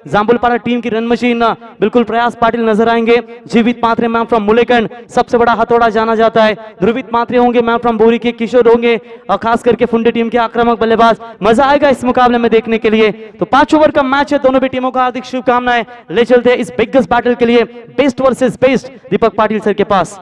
जाम्बुलपाड़ा team की run machine बिल्कुल प्रयास पाटिल नजर आएंगे। जीवित मात्रे मैम फ्रॉम मुलेकंड, सबसे बड़ा हथौड़ा जाना जाता है। ध्रुवित मात्रे होंगे मैम फ्रॉम बोरी के, किशोर होंगे और खास करके फुंडे टीम के आक्रामक बल्लेबाज। मजा आएगा इस मुकाबले में देखने के लिए। तो 5 ओवर का मैच है, दोनों भी टीमों का हार्दिक शुभकामनाएं। ले चलते हैं इस बिगेस्ट बैटल के लिए, best versus best, Deepak Patil sir के पास।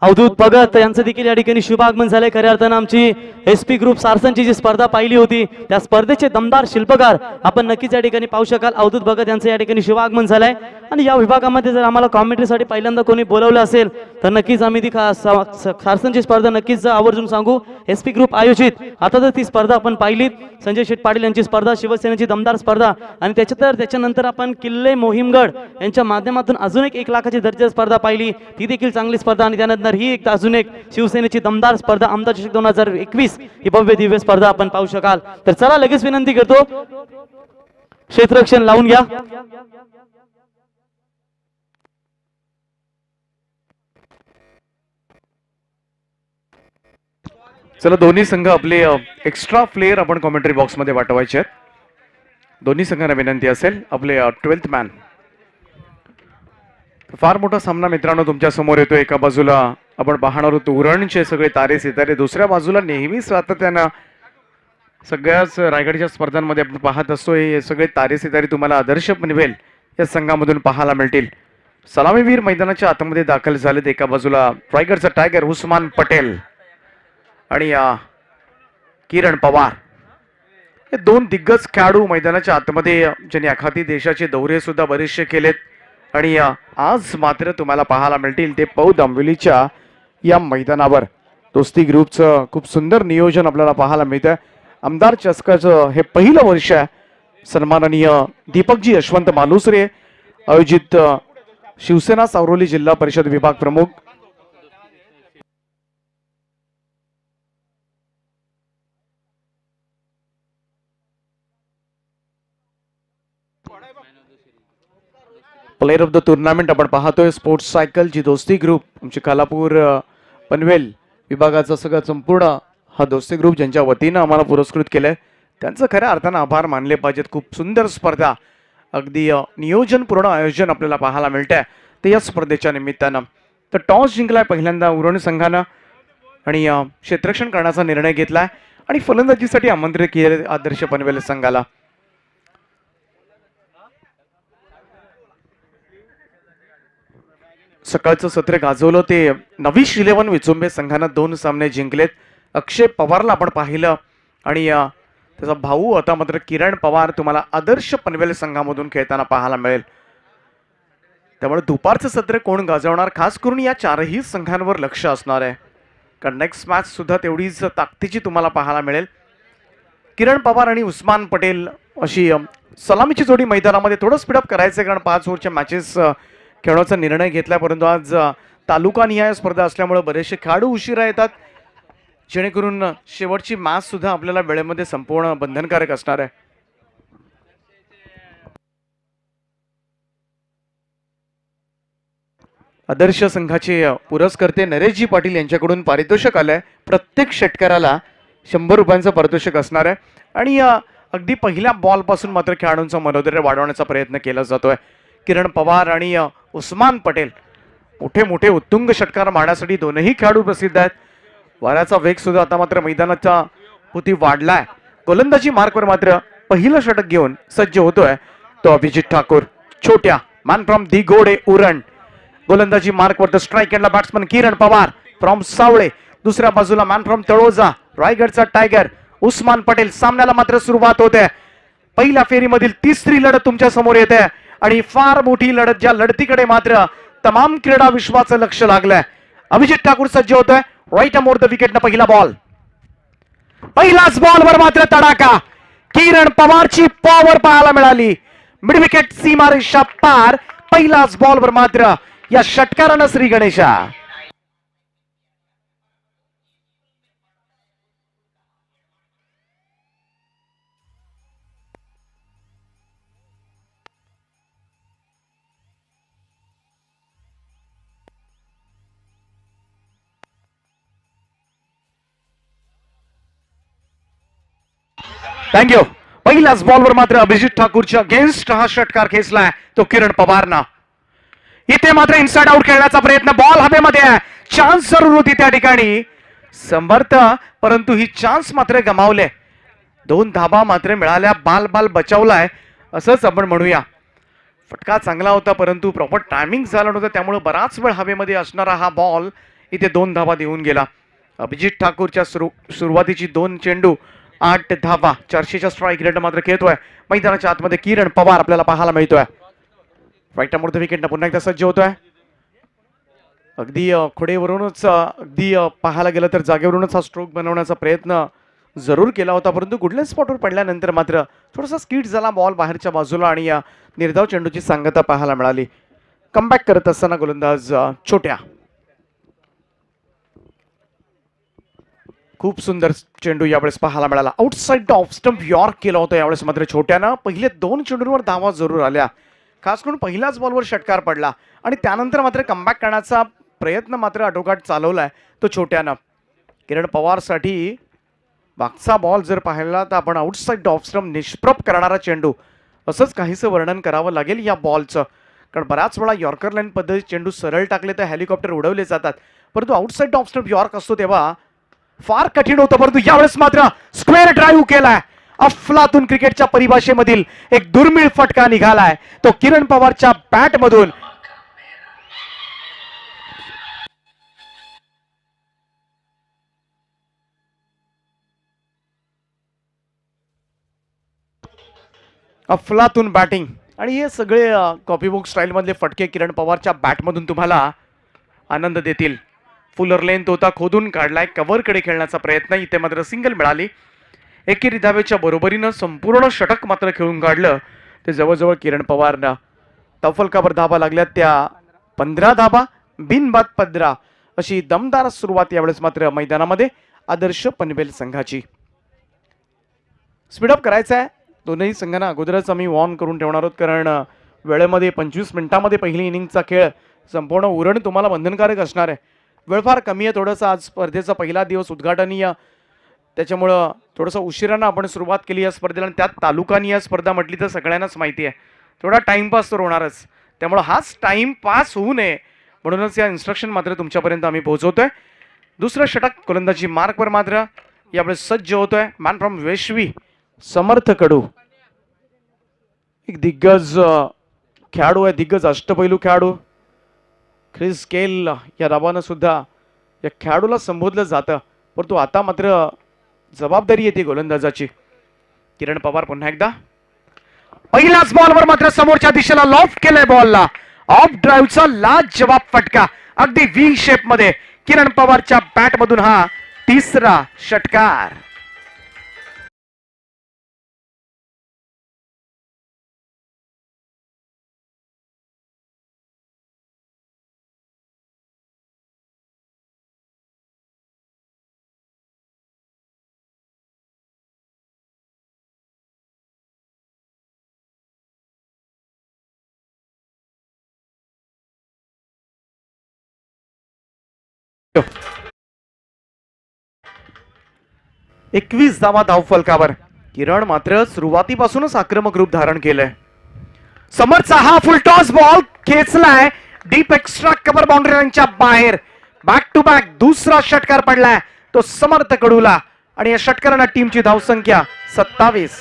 अवधूत भगत यांचं देखील या ठिकाणी शुभागमन झाले। खऱ्या अर्थानं आमची एसपी ग्रुप सारसनची जी स्पर्धा पाहिली होती त्या स्पर्धेचे दमदार शिल्पकार आपण नक्कीच या ठिकाणी पाहू शकाल। अवधूत भगत यांचं या ठिकाणी शुभागमन झालंय आणि या विभागामध्ये जर आम्हाला कॉमेंट्रीसाठी पहिल्यांदा कोणी बोलवलं असेल तर नक्कीच आम्ही ती सारसनची स्पर्धा नक्कीच आवर्जून सांगू। एसपी ग्रुप आयोजित आता तर ती स्पर्धा आपण पाहिलीत, संजय शेठ पाटील यांची स्पर्धा, शिवसेनेची दमदार स्पर्धा आणि त्याच्यानंतर आपण किल्ले मोहिमगड यांच्या माध्यमातून अजून एक 1 लाखाची दर्जाची स्पर्धा पाहिली, ती देखील चांगली स्पर्धा आणि त्यानंतर ही एक अजून एक शिवसेनेची दमदार स्पर्धा आमदार चषक 2021 ही भव्य दिव्य स्पर्धा आपण पाहू शकाल। तर चला लगेच विनंती करतो क्षेत्ररक्षण लावून घ्या। चला दोन्ही संघ आपले एक्स्ट्रा प्लेयर आपण कॉमेंट्री बॉक्स मध्ये पाठवायचे आहेत। दोन्ही संघांना विनंती असेल, आपले 12th मॅन। फार मोठा सामना मित्रांनो तुमच्या समोर येतो। एका बाजूला आपण पाहणार आहोत उरणचे सगळे तारे सितारे, दुसऱ्या बाजूला नेहमी सातत्यानं सगळ्याच रायगडच्या स्पर्धांमध्ये आपण पाहत असतो हे सगळे तारे सितारे तुम्हाला आदर्श पनवेल या संघामधून पाहायला मिळतील। सलामीवीर मैदानाच्या आतमध्ये दाखल झालेत। एका बाजूला रायगडचा टायगर उस्मान पटेल आणि किरण पवार, हे दोन दिग्गज खेळाडू मैदानाच्या आतमध्ये ज्यांनी आखाती देशाचे दौरे सुद्धा बरेचसे केलेत आणि आज मात्र तुम्हाला पाहायला मिळतील ते पौद आंबिवलीच्या या मैदानावर। दोस्ती ग्रुपचं खूप सुंदर नियोजन आपल्याला पाहायला मिळतं। आमदार चषकाचं हे पहिलं वर्ष आहे। सन्माननीय दीपकजी यशवंत मालुसरे आयोजित शिवसेना सावरोली जिल्हा परिषद विभाग प्रमुख प्लेयर ऑफ द टुर्नामेंट आपण पाहतोय स्पोर्ट्स सायकल जी दोस्ती ग्रुप आमची खालापूर पनवेल विभागाचा सगळं संपूर्ण हा दोस्ती ग्रुप ज्यांच्या वतीनं आम्हाला पुरस्कृत केलंय त्यांचं खऱ्या अर्थानं आभार मानले पाहिजेत। खूप सुंदर स्पर्धा, अगदी नियोजनपूर्ण आयोजन आपल्याला पाहायला मिळतंय ते या स्पर्धेच्या निमित्तानं। तर टॉस जिंकलाय पहिल्यांदा उरण संघानं आणि क्षेत्ररक्षण करण्याचा निर्णय घेतलाय आणि फलंदाजीसाठी आमंत्रित केले आदर्श पनवेल संघाला। सकाळचं सत्र गाजवलं ते नवीश 11 विचुंबे संघानं 2 सामने जिंकलेत। अक्षय पवारला आपण पाहिलं आणि त्याचा भाऊ आता मात्र किरण पवार तुम्हाला आदर्श पनवेल संघामधून खेळताना पाहायला मिळेल। त्यामुळे दुपारचं सत्र कोण गाजवणार खास करून या चारही संघांवर लक्ष असणार आहे, कारण नेक्स्ट मॅच सुद्धा तेवढीच ताकदीची तुम्हाला पाहायला मिळेल। किरण पवार आणि उस्मान पटेल अशी सलामीची जोडी मैदानामध्ये थोडं स्पीडअप करायचं, कारण 5 ओव्हरच्या मॅचेस खेळण्याचा निर्णय घेतला, परंतु आज तालुका निहाय स्पर्धा असल्यामुळे बरेचसे खेळाडू उशिरा येतात, जेणेकरून शेवटची मॅच सुद्धा आपल्याला वेळेमध्ये संपूर्ण बंधनकारक असणार आहे। आदर्श संघाचे पुरस्कर्ते नरेशजी पाटील यांच्याकडून पारितोषिक आलंय। प्रत्येक षटकाराला 100 रुपयांचं पारितोषिक असणार आहे आणि अगदी पहिल्या बॉल पासून मात्र खेळाडूंचा मनोधैर्य वाढवण्याचा प्रयत्न केला जातोय। किरण पवार आणि उस्मान पटेल मोठे मोठे उत्तुंग षटकार मारण्यासाठी दोनही खेळाडू प्रसिद्ध आहेत। वाऱ्याचा वेग सुद्धा आता मात्र मैदानाचा पुती वाढलाय। गोलंदाजी मार्कवर मात्र पहिलं षटक घेऊन सज्ज होतोय तो अभिजित ठाकूर, छोट्या man from the Gode Uran. गोलंदाजी मार्कवर द स्ट्राइक एंडला बॅट्समन किरण पवार फ्रॉम सावळे, दुसऱ्या बाजूला मॅन फ्रॉम तळोजा रायगडचा टायगर उस्मान पटेल। सामन्याला मात्र सुरुवात होते, पहिल्या फेरीमधील तिसरी लढत तुमच्या समोर येते आणि फार मोठी लढत, ज्या लढतीकडे मात्र तमाम क्रीडा विश्वाचं लक्ष लागलंय। अभिजित ठाकूर सज्ज होतोय राईट अमोर द विकेटनं पहिला बॉल, पहिलाच बॉलवर मात्र तडाखा, किरण पवारची पॉवर पाहायला मिळाली। मिड विकेट सीमारेषा पार, पहिलाच बॉलवर मात्र या षटकारानं श्री गणेशा। थँक्यू। पहिल्याच बॉलवर मात्र अभिजित ठाकूरच्या अगेन्स्ट हा षटकार खेचलाय तो किरण पवारनं. इथे मात्र इनसाइड आउट खेळण्याचा प्रयत्न, बॉल हवेमध्ये आहे, चान्स जरूर होती त्या ठिकाणी समर्थ, परंतु ही चान्स मात्र गमावले. 2 धाबा मात्र मिळाल्या, बाल बचावलाय असंच आपण म्हणूया. फटका चांगला होता परंतु प्रॉपर टायमिंग झाला नव्हता, त्यामुळे बराच वेळ हवेमध्ये असणारा हा बॉल इथे 2 धाबा देऊन गेला. अभिजित ठाकूरच्या सुरुवातीची 2 चेंडू 8 धाबा, 400च्या स्ट्राईक रेट मात्र खेळतोय मैदानाच्या आतमध्ये किरण पवार आपल्याला पाहायला मिळतोय. राईट विकेट पुन्हा एकदा सज्ज होतोय. अगदी खोडेवरूनच अगदी पाहायला गेलं तर जागेवरूनच हा स्ट्रोक बनवण्याचा प्रयत्न जरूर केला होता, परंतु गुडलंड स्पॉटवर पडल्यानंतर मात्र थोडासा स्किट झाला बॉल बाहेरच्या बाजूला आणि या निर्धाव चेंडूची सांगता पाहायला मिळाली. कमबॅक करत असताना गोलंदाज छोट्या, खूप सुंदर चेंडू यावेळेस पाहायला मिळाला. आउटसाइड ऑफ स्टंप यॉर्क केला होता यावेळेस मात्र छोट्यानं. पहिले 2 चेंडूंवर धावा जरूर आल्या, खास करून पहिल्याच बॉलवर षटकार पडला आणि त्यानंतर मात्र कमबॅक करण्याचा प्रयत्न मात्र आटोकाट चालवलाय तो छोट्यानं. किरण पवारसाठी मागचा बॉल जर पाहिला तर आपण आउटसाइड ऑफ स्टंप निष्प्रभ करणारा चेंडू असंच काहीसं वर्णन करावं लागेल या बॉलचं, कारण बऱ्याच वेळा यॉर्कर लाईन पद्धती चेंडू सरळ टाकले तर हेलिकॉप्टर उडवले जातात, परंतु आउटसाइड ऑफ स्टंप यॉर्क असतो तेव्हा फार कठीण होतं. परंतु यावेळेस मात्र स्क्वेअर ड्राईव्ह केलाय. अफलातून क्रिकेटच्या परिभाषेमधील एक दुर्मिळ फटका निघालाय तो किरण पवारच्या बॅट मधून. अफलातून बॅटिंग आणि हे सगळे कॉपीबुक स्टाईल मधले फटके किरण पवारच्या बॅटमधून तुम्हाला आनंद देतील. फुलर लेंथ होता, खोदून काढलाय, कव्हरकडे खेळण्याचा प्रयत्न, इथे मात्र सिंगल मिळाली. एकेरी धावेच्या बरोबरीनं संपूर्ण षटक मात्र खेळून काढलं ते जवळजवळ किरण पवारनं. तफलकावर धाबा लागल्या त्या 15 धाबा, बिनबाद 15 अशी दमदार सुरुवात यावेळेस मात्र मैदानामध्ये आदर्श पनवेल संघाची. स्पीडअप करायचं आहे दोनही संघांना अगोदरच आम्ही वॉर्न करून ठेवणार आहोत, कारण वेळेमध्ये 25 मिनिटांमध्ये पहिली इनिंगचा खेळ संपूर्ण उरण तुम्हाला बंधनकारक असणार आहे. वेळ फार कमी आहे, थोडंसं आज स्पर्धेचा पहिला दिवस उद्घाटनीय, त्याच्यामुळं थोडंसं उशिरानं आपण सुरुवात केली या स्पर्धेला आणि त्यात तालुकानीय स्पर्धा म्हटली तर सगळ्यांनाच माहिती आहे थोडा टाइमपास तर होणारच, त्यामुळे हाच टाइमपास होऊ नये म्हणूनच या इन्स्ट्रक्शन मात्र तुमच्यापर्यंत आम्ही पोहोचवतोय. दुसरं षटक गोलंदाजी मार्कवर मात्र यावेळेस सज्ज होतोय मॅन फ्रॉम वेशवी समर्थ कडू. एक दिग्गज खेळाडू आहे, दिग्गज अष्टपैलू खेळाडू ख्रिस गेल या नावानं सुद्धा या खेळाडूला संबोधलं जातं, परंतु आता मात्र जबाबदारी येते गोलंदाजाची. किरण पवार पुन्हा एकदा पहिल्याच बॉलवर मात्र समोरच्या दिशेला लॉफ्ट केलंय बॉलला. ऑफ ड्राईव्हचा लाजवाब फटका अगदी व्ही शेप मध्ये किरण पवारच्या बॅट मधून हा तिसरा षटकार. एकवीस धावा धावफलकावर. किरण मात्र सुरुवातीपासूनच आक्रमक रूप धारण केलंय. समोरचा हा फुल टॉस बॉल खेचलाय डीप एक्स्ट्रा कव्हर बाउंड्री लाईनच्या बाहेर. बॅक टू बॅक दुसरा षटकार पडलाय तो समर्थ कडूला आणि या षटकारांना टीमची धावसंख्या 27.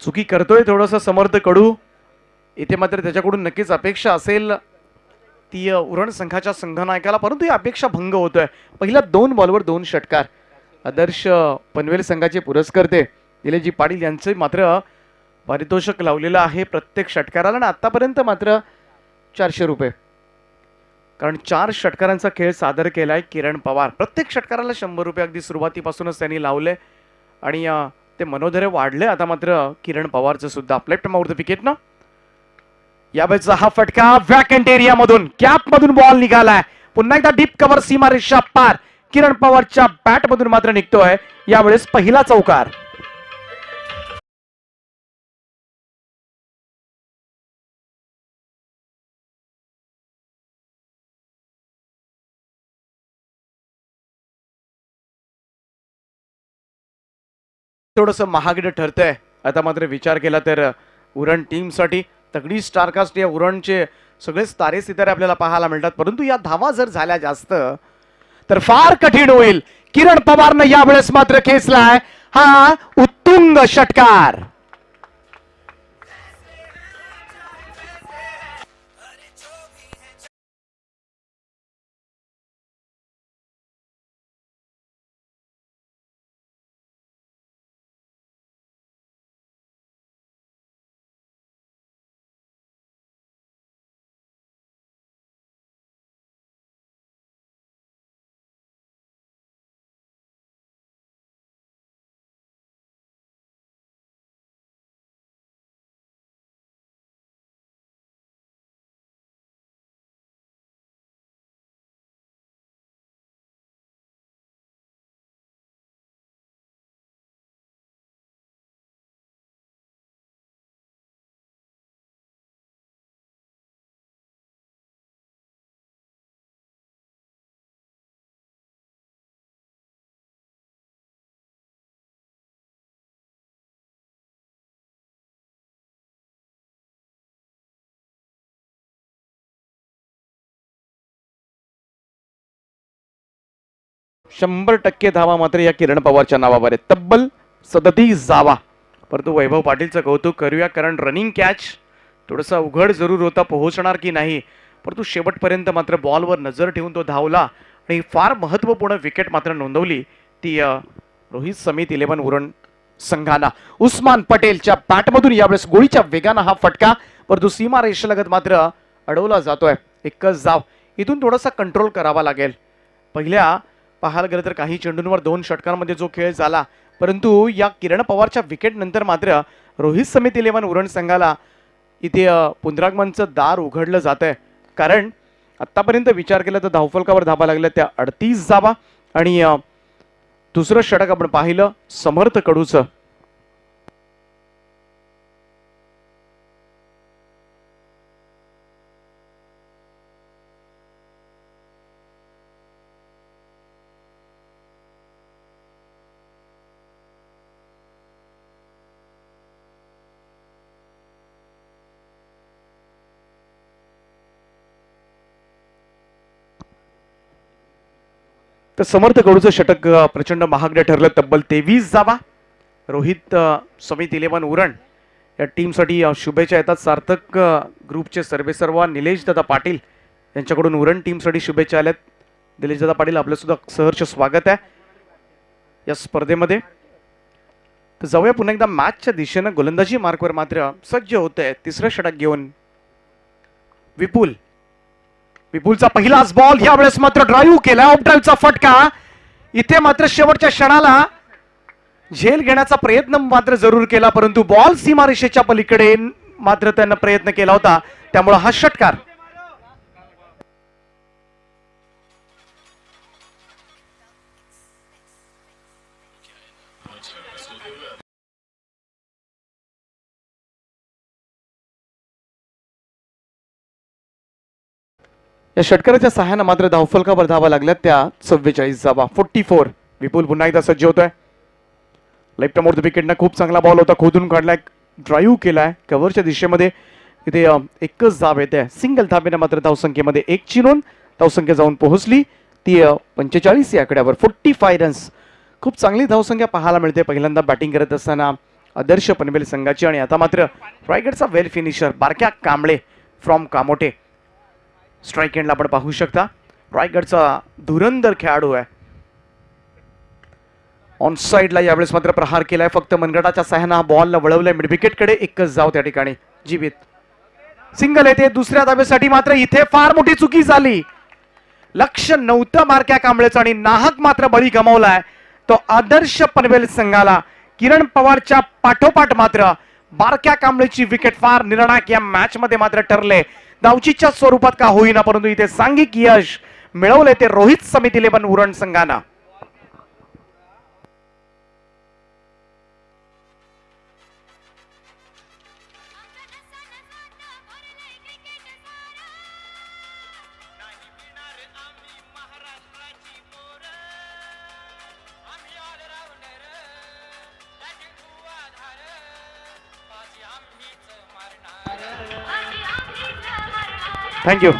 चुकी करतोय थोडस समर्थ कडू, इथे मात्र त्याच्याकडून नक्कीच अपेक्षा असेल ती उरण संघाच्या संघनायकाला, परंतु ही अपेक्षा भंग होतोय. पहिल्या 2 बॉलवर 2 षटकार. आदर्श पनवेल संघाचे पुरस्कर्ते निलेशजी पाटील यांचे मात्र पारितोषिक लावलेलं आहे प्रत्येक षटकाराला आणि आतापर्यंत मात्र 400 रुपये, कारण 4 षटकारांचा खेळ सादर केलाय किरण पवार. प्रत्येक षटकाराला 100 रुपये अगदी सुरुवातीपासूनच त्यांनी लावले आणि ते मनोधैर्य वाढले आता मात्र किरण पवारचं सुद्धा. लेफ्ट माउथ विकेट ना यावेळेचा हा फटका वॅकंट एरिया मधून कॅप मधून बॉल निघालाय. पुन्हा एकदा डीप कव्हर सीमारेषा पार किरण पवारच्या बॅट मधून मात्र निघतोय यावेळेस पहिला चौकार. थोडंसं महागडं ठरतंय. आता मात्र विचार केला तर उरण टीमसाठी तगडी स्टारकास्ट या उरणचे सगळेच तारे सितारे आपल्याला पाहायला मिळतात, परंतु या धावा जर झाल्या जास्त तर फार कठीण होईल. किरण पवारनं यावेळेस मात्र खेचलाय हा उत्तुंग षटकार. शंभर टक्के धावा मात्र या किरण पवारच्या नावावर आहे. तब्बल 37 धावा. परंतु वैभव पाटीलचं कौतुक करूया, कारण रनिंग कॅच थोडासा उघड जरूर होता, पोहोचणार की नाही, परंतु शेवटपर्यंत मात्र बॉलवर नजर ठेवून तो धावला आणि फार महत्वपूर्ण विकेट मात्र नोंदवली ती रोहित समित 11 उरण संघाना. उस्मान पटेलच्या बॅटमधून यावेळेस गोळीच्या वेगानं हा फटका, परंतु सीमा रेषेलगत मात्र अडवला जातोय. एकच धाव. इथून थोडासा कंट्रोल करावा लागेल. पहिल्या पाहायला गेलं तर काही चेंडूंवर 2 षटकांमध्ये जो खेळ झाला, परंतु या किरण पवारच्या विकेट नंतर मात्र रोहित समित 11 उरण संघाला इथे पुनरागमनचं दार उघडलं जात आहे. कारण आतापर्यंत विचार केला तर धावफलकावर धाबा लागल्या त्या 38 धावा आणि दुसरं षटक आपण पाहिलं समर्थ कडूचं. तर समर्थ कडूचं षटक प्रचंड महागडं ठरलं. तब्बल 23 धावा. रोहित समित 11 उरण या टीमसाठी शुभेच्छा येतात. सार्थक ग्रुपचे सर्वेसर्वा निलेश दादा पाटील यांच्याकडून उरण टीमसाठी शुभेच्छा आल्यात. निलेश दादा पाटील, आपलं सुद्धा सहर्ष स्वागत आहे या स्पर्धेमध्ये. तर जाऊया पुन्हा एकदा मॅचच्या दिशेनं. गोलंदाजी मार्कवर मात्र सज्ज होत आहे तिसरं षटक घेऊन विपुल. विपुलचा पहिलाच बॉल, यावेळेस मात्र ड्राईव्ह केला. ऑफ ड्राईव्हचा फटका. इथे मात्र शेवटच्या क्षणाला झेल घेण्याचा प्रयत्न मात्र जरूर केला, परंतु बॉल सीमारेषेच्या पलीकडे मात्र त्यांना प्रयत्न केला होता, त्यामुळे हा षटकार. या षटकाराच्या सहाय्यानं मात्र धावफलकावर धावा लागल्या त्या 44 धावा. 44. विपुल पुन्हा एकदा सज्ज होतोय. लेफ्ट मोड विकेटनं खूप चांगला बॉल होता, खोदून काढलाय, ड्राईव्ह केलाय कव्हरच्या दिशेमध्ये. इथे एकच धाव येते. सिंगल धावेने मात्र धावसंख्येमध्ये 1 ची नोंद. धावसंख्या जाऊन पोहोचली ती 45 या आकड्यावर. 45 रन्स. खूप चांगली धावसंख्या पाहायला मिळते पहिल्यांदा बॅटिंग करत असताना आदर्श पनवेल संघाची. आणि आता मात्र रायगडचा वेल फिनिशर बारक्या कांबळे फ्रॉम कामोटे स्ट्राईक एंडला आपण पाहू शकता. रायगडचा धुरंदर खेळाडू आहे. ऑन साइडला यावेळेस मात्र प्रहार केलाय. फक्त मनगटाच्या सहाय्यानं बॉलला वळवलंय मिड विकेटकडे. एकच धाव त्या ठिकाणी जीवित. सिंगल येते दुसऱ्या धावेसाठी. मात्र इथे फार मोठी चुकी झाली. लक्ष नव्हतं बारक्या कांबळेचं आणि नाहक मात्र बळी गमावलाय तो आदर्श पनवेल संघाला. किरण पवारच्या पाठोपाठ मात्र बारक्या कांबळेची विकेट फार निर्णायक या मॅच मध्ये मात्र ठरले. धावचीच्या स्वरूपात का होईना, परंतु इथे सांघिक यश मिळवले ते रोहित समित 11 उरण संघाना. थँक्यू.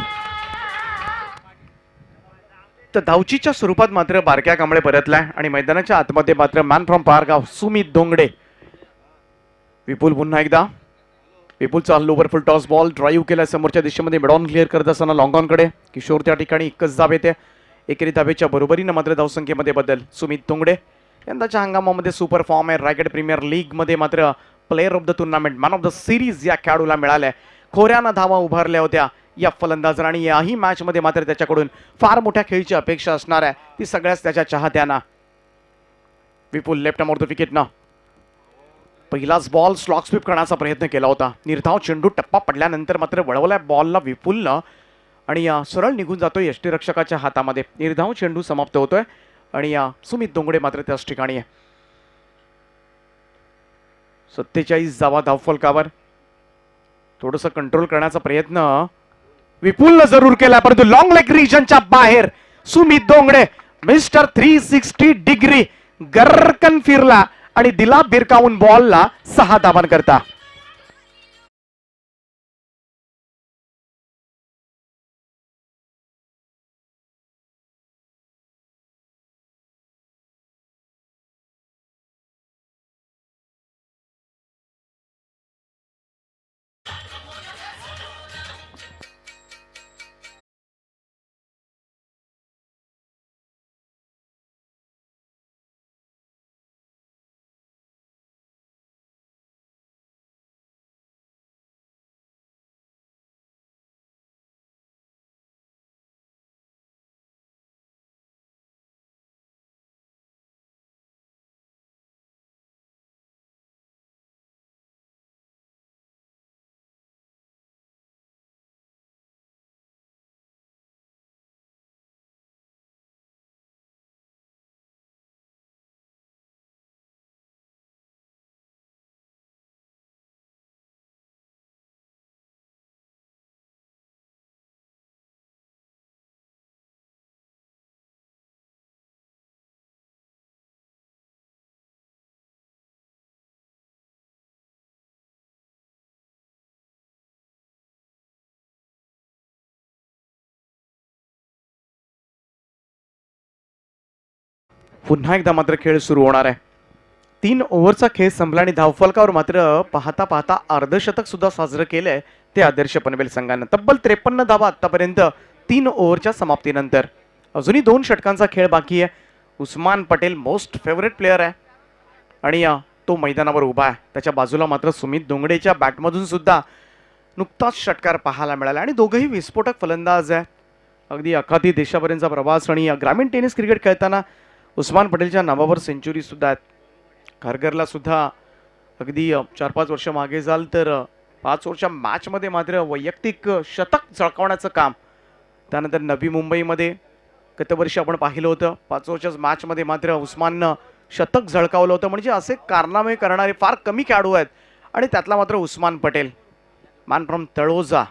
तर धावचीच्या स्वरूपात मात्र बारक्या कांबळे परतलाय आणि मैदानाच्या आतमध्ये मात्र मॅन फ्रॉम पारगाव सुमित दोंगडे. विपुल पुन्हा एकदा. विपुलचा lower full toss ball drive केला समोरच्या दिशेमध्ये मिड ऑन क्लिअर करत असताना लॉंग ऑन कडे. किशोर त्या ठिकाणी एकच धाव येते. एकेरी धावेच्या बरोबरीनं मात्र धावसंख्येमध्ये बदल. सुमित दोंगडे यंदाच्या हंगामामध्ये सुपर फॉर्म आहे. रायगड प्रीमियर लीग मध्ये मात्र player of the tournament man of the series या खेळाडूला मिळाल्या. खोऱ्यानं धावा उभारल्या होत्या या फलंदाजांना आणि याही मॅच मध्ये मात्र त्याच्याकडून फार मोठ्या खेळीची अपेक्षा असणार आहे ती सगळ्याच त्याच्या चाहत्यांना. Vipul left arm off the wicket ना पहिलाच बॉल स्लॉक स्वीप करण्याचा प्रयत्न केला होता. निर्धाव चेंडू टप्पा पडल्यानंतर मात्र वळवल्या बॉलला विपुलनं आणि सरळ निघून जातोय यष्टीरक्षकाच्या हातामध्ये. निर्धाव चेंडू समाप्त होतोय आणि सुमित दोंगडे मात्र त्याच ठिकाणी आहे. 47 धावा धावफलकावर. थोडस कंट्रोल करण्याचा प्रयत्न विपुलनं जरूर केला परंतु लॉंग लेग रिजनच्या बाहेर सुमित दोंगडे मिस्टर 360 डिग्री गरकन फिरला आणि दिला बिरकावून बॉलला 6 धावांकरता. पुन्हा एकदा मात्र खेळ सुरू होणार आहे. 3 ओव्हरचा खेळ संपला आणि धावफलकावर मात्र पाहता पाहता अर्धशतक सुद्धा साजरं केलंय ते आदर्श पनवेल संघानं. तब्बल 53 धावा आतापर्यंत 3 ओव्हरच्या समाप्तीनंतर. अजूनही 2 षटकांचा खेळ बाकी आहे. Usman Patel most favourite player आहे आणि तो मैदानावर उभा आहे. त्याच्या बाजूला मात्र सुमित दोंगडेच्या बॅटमधून सुद्धा नुकताच षटकार पाहायला मिळाला आणि दोघंही विस्फोटक फलंदाज आहे. अगदी अखाती देशापर्यंतचा प्रवास आणि ग्रामीण टेनिस क्रिकेट खेळताना उस्मान पटेलच्या नावावर सेंचुरी सुद्धा आहेत. खारघरला सुद्धा अगदी 4-5 वर्ष मागे जाल तर 5 ओव्हरच्या मॅचमध्ये मात्र वैयक्तिक शतक झळकावण्याचं काम. त्यानंतर नवी मुंबईमध्ये गतवर्षी आपण पाहिलं होतं 5 ओव्हरच्या मॅचमध्ये मात्र उस्माननं शतक झळकावलं होतं. म्हणजे असे कारनामे करणारे फार कमी खेळाडू आहेत आणि त्यातला मात्र उस्मान पटेल मॅन फ्रॉम तळोजा.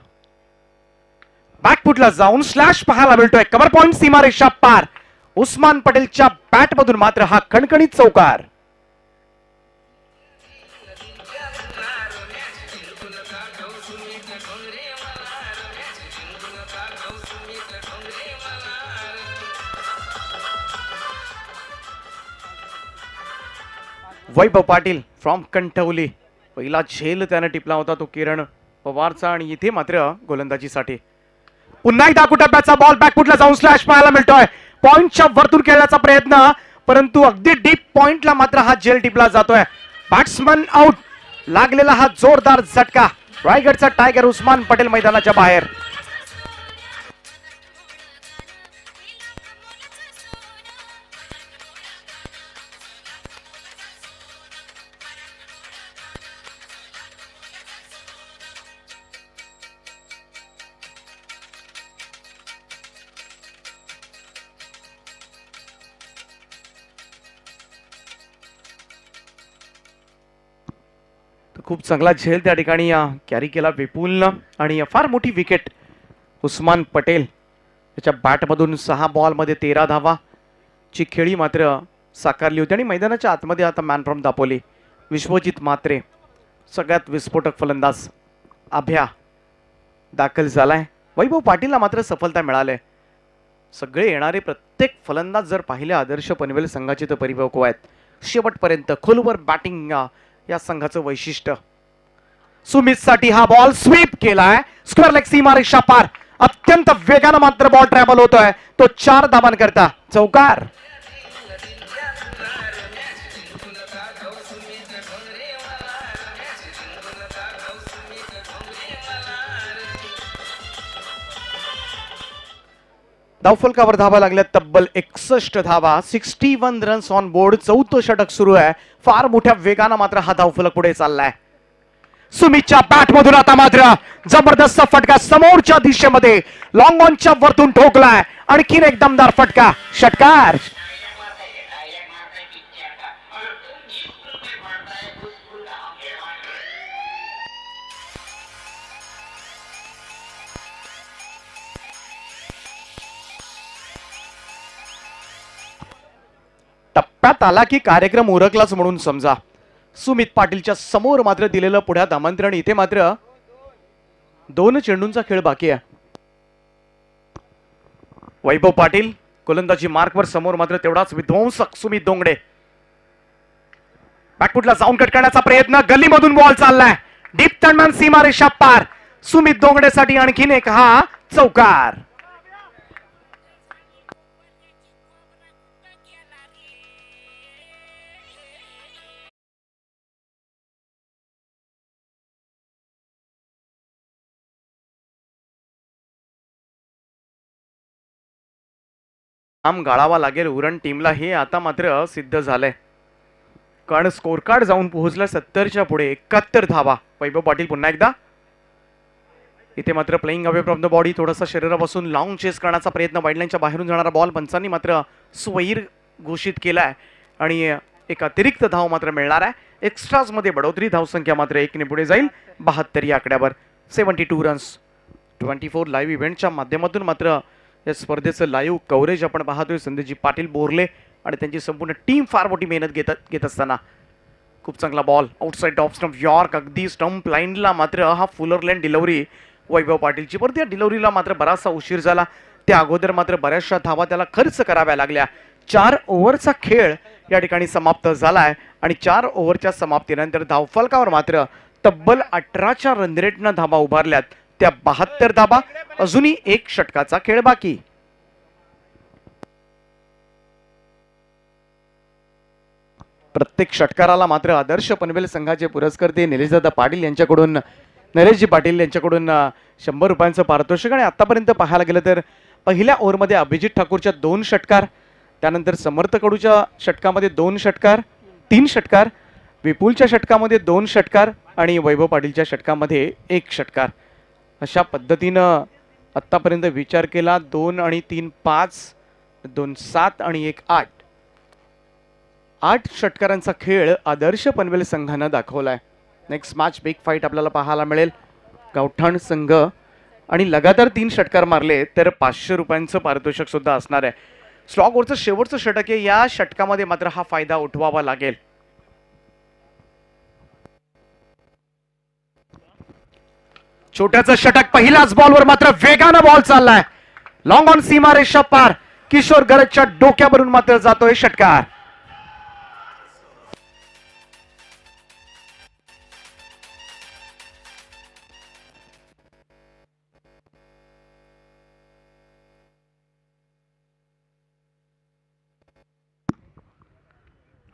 बॅकफुटला जाऊन स्लॅश पाहायला मिळतोय. कव्हर पॉइंट सीमारेषा पार. उस्मान पटेलच्या बॅटमधून मात्र हा खणखणीत चौकार. वैभव पाटील फ्रॉम कंठवली. पहिला झेल त्याने टिपला होता तो किरण पवारचा आणि इथे मात्र गोलंदाजीसाठी पुन्हा एकदा कुटप्प्याचा बॉल बॅकफुटला जाऊन स्लॅश पाहायला मिळतोय. पॉइंटच्या वरतून खेळण्याचा प्रयत्न परंतु अगदी डीप पॉइंटला मात्र हा झेल टिपला जातोय. Batsman out. लागलेला हा जोरदार झटका. रायगडचा टायगर उस्मान पटेल मैदानाच्या बाहेर. खूप चांगला झेल त्या ठिकाणी कॅरी केला विपुलनं आणि फार मोठी विकेट उस्मान पटेल त्याच्या बॅटमधून 6 बॉलमध्ये 13 धावा ची खेळी मात्र साकारली होती. आणि मैदानाच्या आतमध्ये आता मॅन फ्रॉम दापोली विश्वजित म्हात्रे सगळ्यात विस्फोटक फलंदाज अभ्या दाखल झालाय. वैभव पाटीलला मात्र सफलता मिळाली. सगळे येणारे प्रत्येक फलंदाज जर पाहिले आदर्श पनवेल संघाचे तर परिपक्व आहेत. शेवटपर्यंत खोलवर बॅटिंग या संघाचं वैशिष्ट्य. सुमितसाठी हा बॉल स्वीप केलाय. स्क्वेअर लेग सीमारेषा पार. अत्यंत वेगानं मात्र बॉल ट्रॅव्हल होतोय. तो 4 धावांकरता चौकार. धावफलकावर धावा लागल्या तब्बल 61 धावा. 61 रन्स ऑन बोर्ड. 4थं षटक सुरू आहे. फार मोठ्या वेगानं मात्र हा धावफलक पुढे चाललाय. सुमितच्या बॅट मधून आता मात्र जबरदस्त फटका समोरच्या दिशेमध्ये लॉंग ऑनच्या वरतून ठोकलाय. आणखीन एक दमदार फटका. षटकार. टप्प्यात आला की कार्यक्रम उरकलाच म्हणून समजा. सुमित पाटीलच्या समोर मात्र दिलेलं पुढ्यात आमंत्रण. इथे मात्र 2 चेंडूंचा खेळ बाकी आहे. वैभव पाटील गोलंदाजी मार्कवर समोर मात्र तेवढाच विध्वंसक सुमित दोंगडे. बॅकफुटला जाऊन कट करण्याचा प्रयत्न. गल्लीमधून बॉल चाललाय. डीप तडमॅन सीमारेषा पार. सुमित दोंगडेसाठी आणखीन एक हा चौकार. गाळावा लागेल उरण टीमला. हे आता मात्र सिद्ध झालंय. कारण स्कोर कार्ड जाऊन पोहोचला 70च्या पुढे. 71 धावा. वैभव पाटील पुन्हा एकदा इथे मात्र playing away from the body. थोडासा शरीरापासून लॉंग चेस करण्याचा प्रयत्न. वाईडलाईनच्या बाहेरून जाणारा बॉल पंचांनी मात्र स्वैर घोषित केलाय आणि एक अतिरिक्त धाव मात्र मिळणार आहे. एक्स्ट्राज मध्ये बढोतरी. धावसंख्या मात्र 1 ने पुढे जाईल 72 या आकड्यावर. 72 रन्स. 24 लाईव्ह इव्हेंटच्या माध्यमातून मात्र या स्पर्धेचं लाईव्ह कव्हरेज आपण पाहतोय. संदेशजी पाटील बोरले आणि त्यांची संपूर्ण टीम फार मोठी मेहनत घेत असताना. खूप चांगला ball outside off stump York. अगदी स्टंप लाईनला मात्र हा फुलर लाईन डिलिव्हरी वैभव पाटीलची. परत या डिलिव्हरीला मात्र बराचसा उशीर झाला. त्या अगोदर मात्र बऱ्याचशा धावा त्याला खर्च कराव्या लागल्या. 4 ओव्हरचा खेळ या ठिकाणी समाप्त झालाय आणि 4 ओव्हरच्या समाप्तीनंतर धावफलकावर मात्र तब्बल 18च्या रनरेटनं धावा उभारल्यात. त्या 72 धावा. अजूनही 1 षटकाचा खेळ बाकी. प्रत्येक षटकाराला मात्र आदर्श पनवेल संघाचे पुरस्कर्ते निलेशदादा पाटील यांच्याकडून नरेशजी पाटील यांच्याकडून 100 रुपयांचं पारितोषिक. आणि आतापर्यंत पाहायला गेलं तर पहिल्या ओव्हरमध्ये अभिजित ठाकूरच्या 2 षटकार. त्यानंतर समर्थ कडूच्या षटकामध्ये 2 षटकार. 3 षटकार. विपुलच्या षटकामध्ये 2 षटकार आणि वैभव पाटीलच्या षटकामध्ये 1 षटकार. अशा पद्धतीनं आतापर्यंत विचार केला 2 आणि 3 5, 2 7 आणि 1 8. 8 षटकारांचा खेळ आदर्श पनवेल संघानं दाखवलाय. नेक्स्ट मॅच बिग फाईट आपल्याला पाहायला मिळेल. गावठाण संघ आणि लगातार 3 षटकार मारले तर 500 रुपयांचं पारितोषिक सुद्धा असणार आहे. स्लॉग ओव्हरचं शेवटचं षटक आहे. या षटकामध्ये मात्र हा फायदा उठवावा लागेल. छोट्याचं षटक. पहिल्याच बॉलवर मात्र वेगानं बॉल चाललाय. लॉंग ऑन सीमारेषा पार. किशोर गरजच्या डोक्यावरून मात्र जातोय षटकार.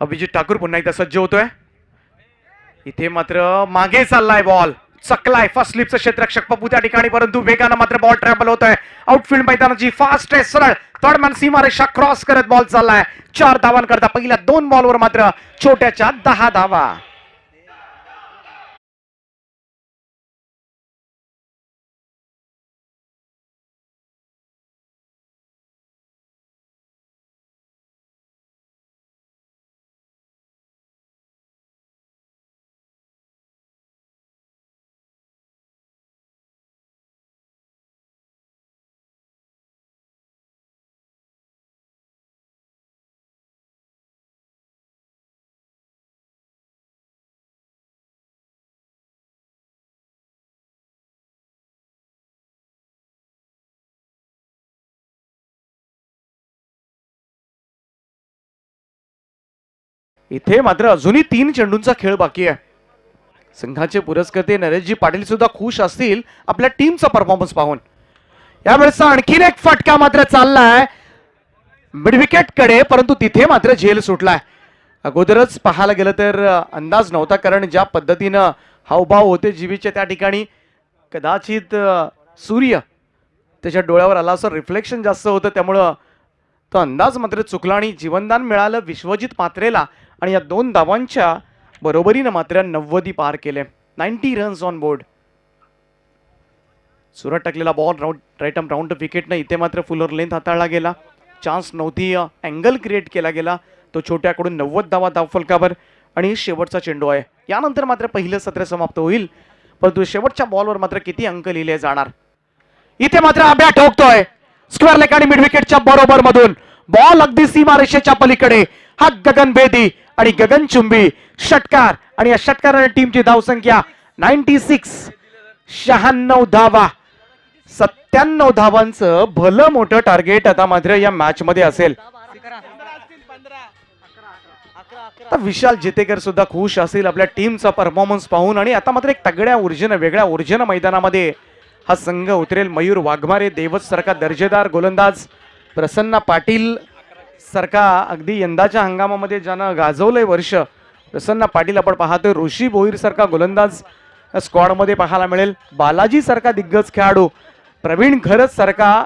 अभिजित ठाकूर पुन्हा एकदा सज्ज होतोय. इथे मात्र मागे चाललाय बॉल. चकलाय फर्स्ट स्लिपचं क्षेत्ररक्षक पप्पू त्या ठिकाणी. परंतु वेगानं मात्र बॉल ट्रॅव्हल होतोय. आउटफील्ड मैदानाची फास्ट आहे. सरळ थर्डमॅन सीमारेषा क्रॉस करत बॉल चाललाय. 4 धावांकरता. पहिल्या 2 बॉलवर मात्र छोट्याच्या 10 धावा. इथे मात्र अजूनही 3 चेंडूंचा खेळ बाकी आहे. संघाचे पुरस्कर्ते नरेशजी पाटील सुद्धा खुश असतील आपल्या टीमचा परफॉर्मन्स पाहून. यावेळेसचा आणखीन एक फटका मात्र चाललाय मिडविकेट कडे, परंतु तिथे मात्र झेल सुटलाय. अगोदरच पाहायला गेलं तर अंदाज नव्हता, कारण ज्या पद्धतीनं हावभाव होते जीवीचे त्या ठिकाणी कदाचित सूर्य त्याच्या डोळ्यावर आला असं रिफ्लेक्शन जास्त होतं, त्यामुळं तो अंदाज मात्र चुकला आणि जीवनदान मिळालं विश्वजित मात्रेला. आणि या 2 धावांच्या बरोबरीनं मात्र 90 पार केले. 90 रन्स ऑन बोर्ड. सुरत टाकलेला बॉल राईट आर्म राऊंड विकेटनं इथे मात्र फुलर लेंथ हाताळला गेला. चान्स नव्हती, अँगल क्रिएट केला गेला तो छोट्याकडून. 90 धावा धावफलकावर आणि शेवटचा चेंडू आहे. यानंतर मात्र पहिलं सत्र समाप्त होईल, परंतु शेवटच्या बॉलवर मात्र किती अंक लिहिले जाणार. इथे मात्र आब्या ठोकतोय स्क्वेअर लेग आणि मिड विकेटच्या बरोबर मधून. बॉल अगदी सीमारेषेच्या पलीकडे. हा गगन बेदी आणि गगन चुंबी षटकार, आणि या षटकाराने टीमची धावसंख्या 96. 96 धावा. 97 धावांचं भलं मोठं टार्गेट आता मात्र या मॅच मध्ये असेल. आता विशाल जितेकर सुद्धा खुश असेल आपल्या टीमचा परफॉर्मन्स पाहून. आणि आता मात्र एक तगड्या ऊर्जेनं वेगळ्या ऊर्जेनं मैदानामध्ये हा संघ उतरेल. मयूर वाघमारे देवच सारखा दर्जेदार गोलंदाज, प्रसन्न पाटील सारखा अगदी यंदाच्या हंगामामध्ये ज्यानं गाजवलंय वर्ष प्रसन्न पाटील आपण पाहतोय. ऋषी भोईर सारखा गोलंदाज स्क्वॉड मध्ये पाहायला मिळेल. बालाजी सारखा दिग्गज खेळाडू, प्रवीण खरच सारखा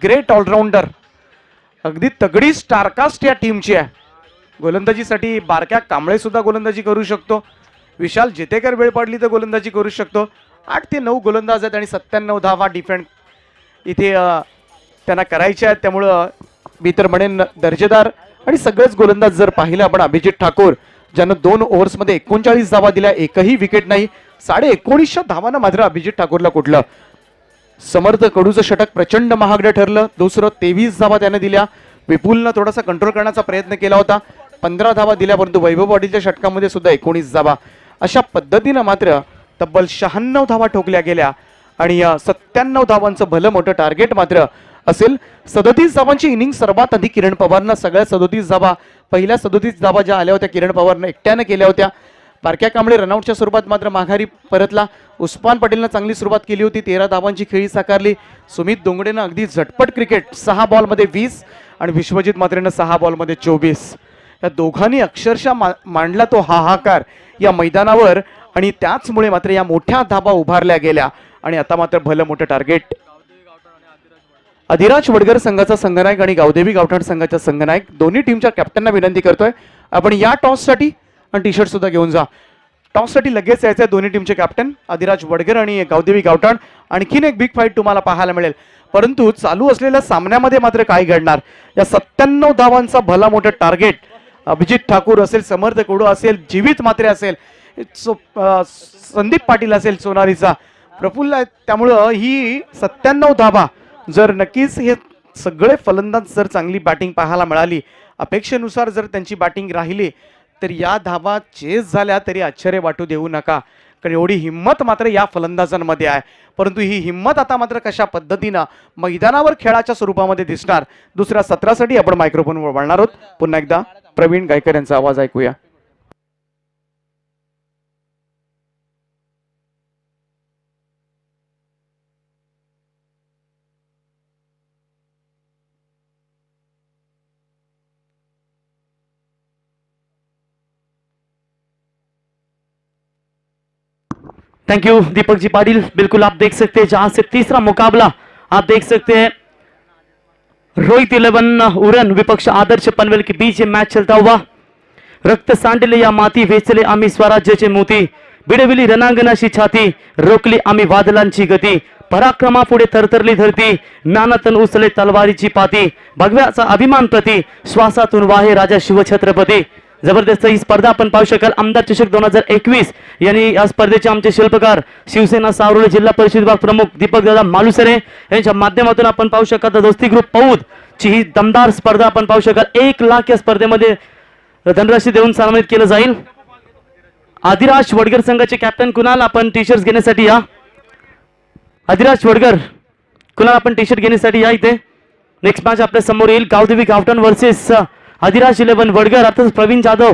ग्रेट ऑलराऊंडर, अगदी तगडी स्टारकास्ट या टीमची आहे. गोलंदाजीसाठी बारक्या कांबळे सुद्धा गोलंदाजी करू शकतो. विशाल जितेकर वेळ पडली तर गोलंदाजी करू शकतो. 8 ते 9 गोलंदाज आहेत आणि 97 धावा डिफेंड इथे त्यांना करायच्या आहेत. त्यामुळं मी तर म्हणेन दर्जेदार. आणि सगळेच गोलंदाज जर पाहिलं आपण, अभिजित ठाकूर ज्यानं 2 ओव्हर्समध्ये 39 धावा दिल्या, एकही विकेट नाही. 19.5 धावानं मात्र अभिजित ठाकूरला कुठलं. समर्थ कडूचं षटक प्रचंड महागडं ठरलं. दुसरं 23 धावा त्याने दिल्या. विपुलनं थोडासा कंट्रोल करण्याचा प्रयत्न केला होता, 15 धावा दिल्या, परंतु वैभव पाटीलच्या षटकामध्ये सुद्धा 19 धावा. अशा पद्धतीनं मात्र तब्बल 96 धावा ठोकल्या गेल्या. आणि या 97 धावांचं भलं मोठं टार्गेट मात्र असेल. 37 धावांची इनिंग सर्वात आधी किरण पवारनं, सगळ्या 37 धावा पहिल्या 37 धावा ज्या आल्या होत्या किरण पवारनं एकट्यानं केल्या होत्या. बारक्या कांबळे रनआउटच्या स्वरूपात मात्र माघारी परतला. उस्मान पटेलनं चांगली सुरुवात केली होती, 13 धावांची खेळी साकारली. सुमित दोंगडेनं अगदी झटपट क्रिकेट, 6 बॉलमध्ये 20 आणि विश्वजित मात्रेनं 6 बॉलमध्ये 24. या दोघांनी अक्षरशः मांडला तो हाहाकार या मैदानावर. आणि त्याचमुळे मात्र या मोठ्या धाबा उभारल्या गेल्या. आणि आता मात्र भलं मोठं टार्गेट. अधिराज वडगर संघाचा संघनायक आणि गावदेवी गावठाण संघाचा संघनायक दोन्ही टीमच्या कॅप्टनना विनंती करतोय, आपण या टॉससाठी आणि टी शर्ट सुद्धा घेऊन जा. टॉससाठी लगेच यायचं आहे दोन्ही टीमचे कॅप्टन अधिराज वडगर आणि गावदेवी गावठाण. आणखीन एक बिग फाईट तुम्हाला पाहायला मिळेल. परंतु चालू असलेल्या सामन्यामध्ये मात्र काय घडणार. या 97 धावांचा भला मोठं टार्गेट अभिजित ठाकूर असेल, समर्थ कोडू असेल, जीवित मात्रे असेल, संदीप पाटील असेल सोनारीचा, प्रफुल्ल आहे. त्यामुळं ही 97 धावा जर नक्कीच हे सगळे फलंदाज जर चांगली बॅटिंग पाहायला मिळाली, अपेक्षेनुसार जर त्यांची बॅटिंग राहिली, तर या धावा चेस झाल्या तरी आश्चर्य वाटू देऊ नका, कारण एवढी हिंमत मात्र या फलंदाजांमध्ये आहे. परंतु ही हिंमत आता मात्र कशा पद्धतीनं मैदानावर खेळाच्या स्वरूपामध्ये दिसणार, दुसऱ्या सत्रासाठी आपण मायक्रोफोनवर वळणार आहोत. पुन्हा एकदा प्रवीण गायकर यांचा आवाज ऐकूया. Thank you Deepak ji Patil. बिल्कुल आप देख सकते हैं जहां से तीसरा मुकाबला आप देख सकते हैं रोहित 11 उरण विपक्ष आदर्श पनवेल के बीच ये मैच चलता हुआ. रक्त सांडले या माती, वेचले आम्ही स्वराज्याचे मोती, बिडविली रणांगणाशी छाती, रोखली आम्ही वादलांची गती, पराक्रमा पुढे थरथरली धरती, ज्ञानातन उसले तलवारीची पाती, भगव्याचा अभिमान प्रती, श्वासातून वाहे राजा शिवछत्रपती. जबरदस्त ही स्पर्धा आपण पाहू शकाल. आमदार चषक 2021 यांनी या स्पर्धेचे आमचे शिल्पकार शिवसेना सावरोली जिल्हा परिषद विभाग प्रमुख दीपक दादा मालुसरे यांच्या माध्यमातून आपण पाहू शकाल. दोस्ती ग्रुप पौद ची ही दमदार स्पर्धा आपण पाहू शकाल. 1 लाख या स्पर्धेमध्ये धनराशी देऊन सन्मानित केलं जाईल. अधिराज वडगर संघाचे कॅप्टन कुणाल, आपण टी शर्ट घेण्यासाठी या. अधिराज वडगर, कुणाल आपण टी शर्ट घेण्यासाठी या इथे. नेक्स्ट मॅच आपल्या समोर येईल गावदेवी गावठाण वर्सेस अधिराज 11 वडगर. आता प्रवीण जाधव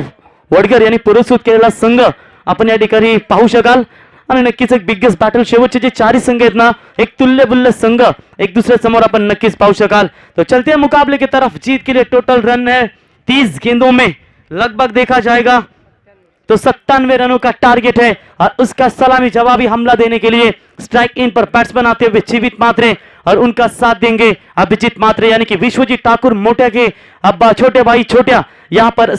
वडकर यांनी पुरस्कृत केलेला संघ आपण या ठिकाणी पाहू शकाल आणि नक्कीच एक बिगेस्ट बॅटल शेवटचे जे चारही संघ आहेत ना एक तुल्यबुल्य संघ एक दूसरे समोर अपन नक्कीच पाहू शकाल। तो चलते हैं मुकाबले की तरफ। जीत के लिए टोटल रन है 30 गेंदों में लगभग देखा जाएगा तो 97 रनों का टारगेट है और उसका सलामी जवाबी हमला देने के लिए स्ट्राइक इन पर बैट्समैन आते हुए जीवित मात्रे और उनका साथ देंगे अभिजीत मात्रे यानी कि विश्वजीत ठाकुर मोटिया के अब छोटे भाई छोटिया यहां पर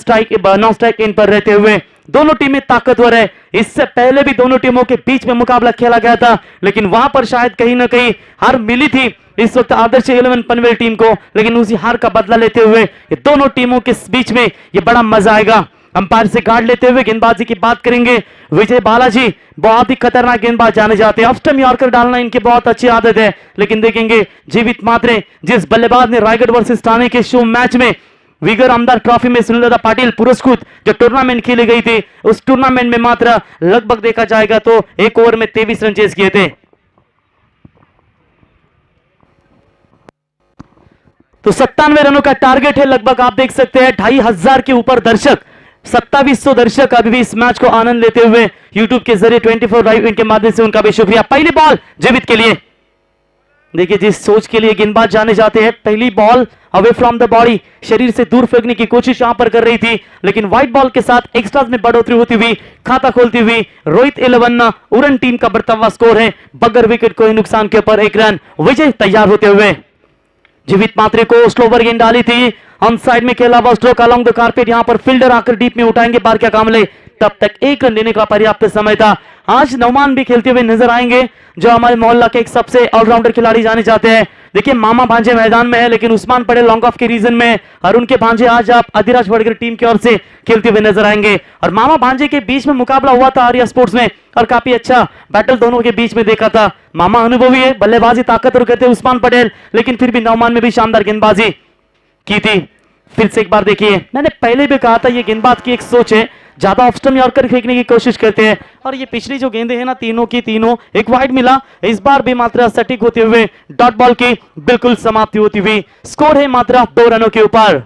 नॉन स्ट्राइक इन पर रहते हुए। दोनों टीमें ताकतवर है। इससे पहले भी दोनों टीमों के बीच में मुकाबला खेला गया था लेकिन वहां पर शायद कहीं ना कहीं हार मिली थी इस वक्त आदर्श 11 पनवेल टीम को, लेकिन उसी हार का बदला लेते हुए ये दोनों टीमों के बीच में ये बड़ा मजा आएगा। अंपायर से गार्ड लेते हुए गेंदबाजी की बात करेंगे। विजय बालाजी बहुत ही खतरनाक गेंदबाज जाने जाते हैं। ऑफ स्टंप यॉर्कर डालना इनकी बहुत अच्छी आदत है, लेकिन देखेंगे जीवित मात्रे जिस बल्लेबाज ने रायगढ़ वर्सेस ठाणे के शो मैच में विगर आमदार ट्रॉफी में सुनील दादा पाटिल पुरस्कृत जो टूर्नामेंट खेली गई थी उस टूर्नामेंट में मात्र लगभग देखा जाएगा तो एक ओवर में 23 रन चेस किए थे। तो 97 रनों का टारगेट है लगभग। आप देख सकते हैं 2500 के ऊपर दर्शक 2700 दर्शक अभी भी इस मैच को आनंद लेते हुए यूट्यूब के जरिए 24 लाइव इनके माध्यम से उनका भी शुक्रिया। पहली बॉल जीवित के लिए देखिए जिस सोच के लिए गेंदबाज जाने जाते हैं पहली ball away from the body शरीर से दूर फेंकने की कोशिश यहां पर कर रही थी लेकिन व्हाइट बॉल के साथ एक्स्ट्रास में बढ़ोतरी होती हुई खाता खोलती हुई रोहित 11 उड़न टीम का बढ़ता हुआ स्कोर है। बगैर विकेट कोई नुकसान के ऊपर 1 रन विजय तैयार होते हुए। जीवित मात्रे को स्लोवर गेंद डाली थी ऑन साइड में खेला हुआ स्ट्रोक अलोंग द कारपेट। यहां पर फील्डर आकर डीप में उठाएंगे बार क्या कामले तब तक 1 रन लेने का पर्याप्त समय था। आज नौमान भी खेलते हुए नजर आएंगे जो हमारे मोहल्ला के एक सबसे ऑलराउंडर खिलाड़ी जाने जाते हैं। देखिए मामा भांजे मैदान में है लेकिन उस्मान पटेल लॉन्ग ऑफ के रीजन में और उनके भांजे आज आप अधिराज वडकर टीम की ओर से खेलते हुए नजर आएंगे और मामा भांजे के बीच में मुकाबला हुआ था आर्या स्पोर्ट्स में और काफी अच्छा बैटल दोनों के बीच में देखा था। मामा अनुभवी है, बल्लेबाजी ताकतवर करते उस्मान पटेल लेकिन फिर भी नौमान में भी शानदार गेंदबाजी की थी। फिर से एक बार देखिए मैंने पहले भी कहा था ये गेंदबाज की एक सोच है, ज्यादा ऑफ स्टंप यॉर्कर फेंकने की कोशिश करते हैं और ये पिछली जो गेंदें हैं ना तीनों की तीनों एक वाइड मिला। इस बार भी मात्रा सटीक होते हुए डॉट बॉल की बिल्कुल समाप्ति होती हुई स्कोर है मात्रा 2 रनों के ऊपर।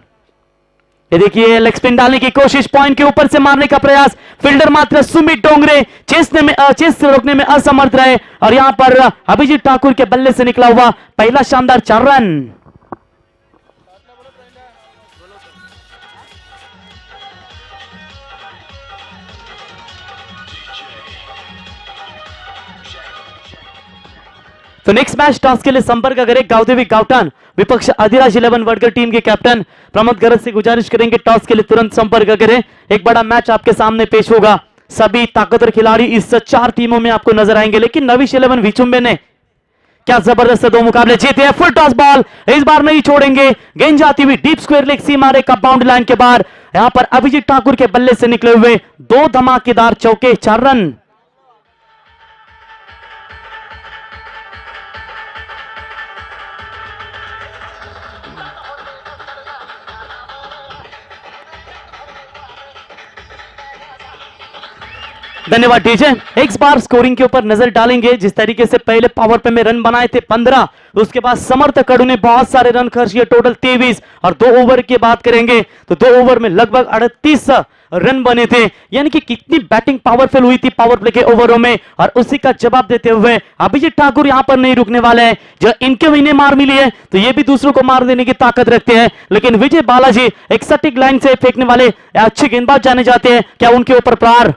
ये देखिए लेग स्पिन डालने की कोशिश पॉइंट के ऊपर से मारने का प्रयास फील्डर मात्र सुमित डोंगरे चेस से रोकने में असमर्थ रहे और यहां पर अभिजीत ठाकुर के बल्ले से निकला हुआ पहला शानदार 4 रन। तो नेक्स्ट मैच टॉस के लिए संपर्क करें गावदेवी गावटान विपक्ष अधिराज 11 वडकर टीम के कैप्टन प्रमोद गरज से गुजारिश करेंगे टॉस के लिए तुरंत संपर्क करें। एक बड़ा मैच आपके सामने पेश होगा। सभी ताकतवर खिलाड़ी इस 4 टीमों में आपको नजर आएंगे लेकिन नविश 11 विचुंबे ने क्या जबरदस्त 2 मुकाबले जीते हैं। फुल टॉस बॉल इस बार नहीं छोड़ेंगे, गेंद जाती हुई डीप स्क्वायर लेग सी मारे का बाउंड्री लाइन के बाहर। यहां पर अभिजीत ठाकुर के बल्ले से निकले हुए 2 धमाकेदार चौके 4 रन। धन्यवाद डीजे। एक बार स्कोरिंग के ऊपर नजर डालेंगे। जिस तरीके से पहले पावर पे में रन बनाए थे 15, उसके बाद समर्थ कड़ू ने बहुत सारे रन खर्च किए टोटल 23 और 2 ओवर की बात करेंगे तो 2 ओवर में लगभग 38 रन बने थे, यानी कि कितनी बैटिंग पावरफुल हुई थी पावर प्ले के ओवरों में और उसी का जवाब देते हुए अभिजीत ठाकुर यहां पर नहीं रुकने वाले हैं। जो इनके महीने मार मिली है तो ये भी दूसरों को मार देने की ताकत रखते हैं, लेकिन विजय बालाजी एक सटीक लाइन से फेंकने वाले अच्छे गेंदबाज जाने जाते हैं, क्या उनके ऊपर प्रहार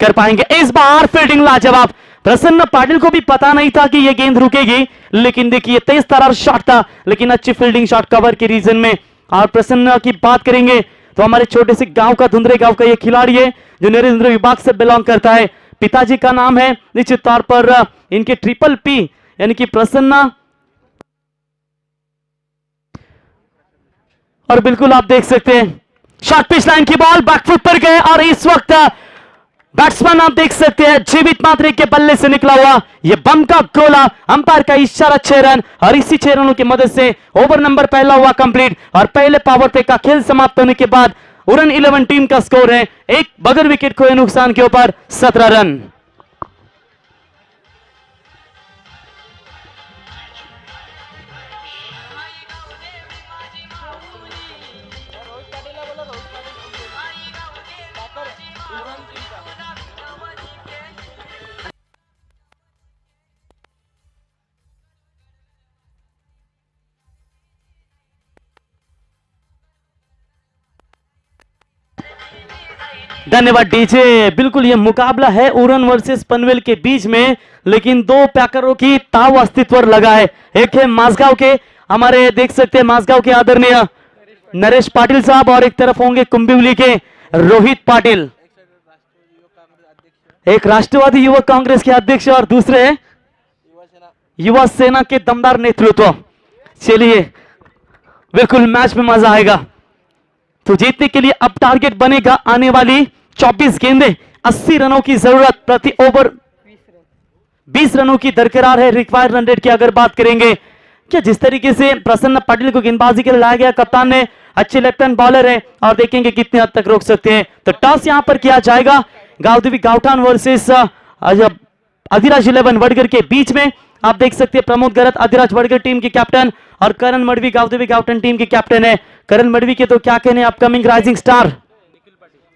कर पाएंगे। इस बार फील्डिंग लाजवाब। प्रसन्न पाटिल को भी पता नहीं था कि यह गेंद रुकेगी, लेकिन देखिए तेज तरार शॉट था लेकिन अच्छी फील्डिंग शॉट कवर के रीजन में। और प्रसन्न की बात करेंगे तो हमारे छोटे से गांव का धुंधरे गांव का ये खिलाड़ी है जो नरेंद्र विभाग से बिलोंग करता है। पिताजी का नाम है निश्चित तौर पर इनके ट्रिपल पी यानी कि प्रसन्ना। और बिल्कुल आप देख सकते हैं शॉर्ट पिच लाइन की बॉल बैकफुट पर गए और इस वक्त बैट्समैन आप देख सकते हैं जीवित मात्रे के बल्ले से निकला हुआ यह बम का गोला। अंपायर का इशारा 6 रन और इसी 6 रनों की मदद से ओवर नंबर पहला हुआ कंप्लीट और पहले पावर प्ले का खेल समाप्त होने के बाद उड़न 11 टीम का स्कोर है एक बगैर विकेट खोए नुकसान के ऊपर 17 रन। धन्यवाद डीजे। बिल्कुल ये मुकाबला है उरन वर्सेस पनवेल के बीच में, लेकिन दो पैकरों की ताव अस्तित्व लगा है। एक है माजगांव के, हमारे देख सकते हैं माजगांव के आदरणीय नरेश पाटिल साहब, और एक तरफ होंगे कुंभिवली के रोहित पाटिल, एक राष्ट्रवादी युवक कांग्रेस के अध्यक्ष और दूसरे युवा सेना के दमदार नेतृत्व। चलिए बिल्कुल मैच में मजा आएगा। तो जीतने के लिए अब टारगेट बनेगा आने वाली 24 गेंदें, 80 रनों की जरूरत, प्रति ओवर 20 रनों की दरकिरार है। रिक्वायर्ड रन रेट की अगर बात करेंगे, क्या जिस तरीके से प्रसन्न पाटिल को गेंदबाजी के लिए लाया गया, कप्तान ने अच्छे लेफ्ट हैंड बॉलर है, और देखेंगे कितने हद तक रोक सकते हैं। तो टॉस यहां पर किया जाएगा गावदेवी गावठान वर्सेस अधिराज 11 वडगर के बीच में। आप देख सकते हैं प्रमोद गरत अधिराज वडगर टीम के कैप्टन और करण मडवी गावदेवी गावठान टीम के कैप्टन है। करण मडवी के तो क्या कहने, upcoming rising star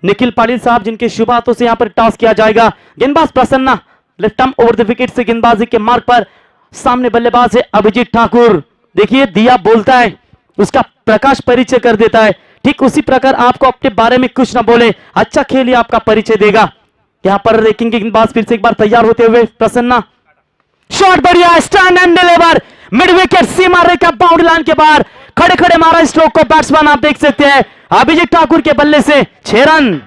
Nikhil Patil साहब, जिनके शुभ हाथों से यहां पर टॉस किया जाएगा। गेंदबाज Prasanna left arm over the wicket से गेंदबाजी के मार्ग पर, सामने बल्लेबाज है अभिजीत ठाकुर। देखिए दिया बोलता है, उसका प्रकाश परिचय कर देता है, ठीक उसी प्रकार आपको अपने बारे में कुछ ना बोले, अच्छा खेल ही आपका परिचय देगा। यहां पर देखेंगे गेंदबाज फिर से एक बार तैयार होते हुए, प्रसन्ना शॉट बढ़िया, stand and deliver, mid wicket सीमा रेखा बाउंड्री लाइन के बाहर खड़े खड़े मारा स्ट्रोक को बैट्समैन, आप देख सकते हैं अभिजीत ठाकुर के बल्ले से 6 रन।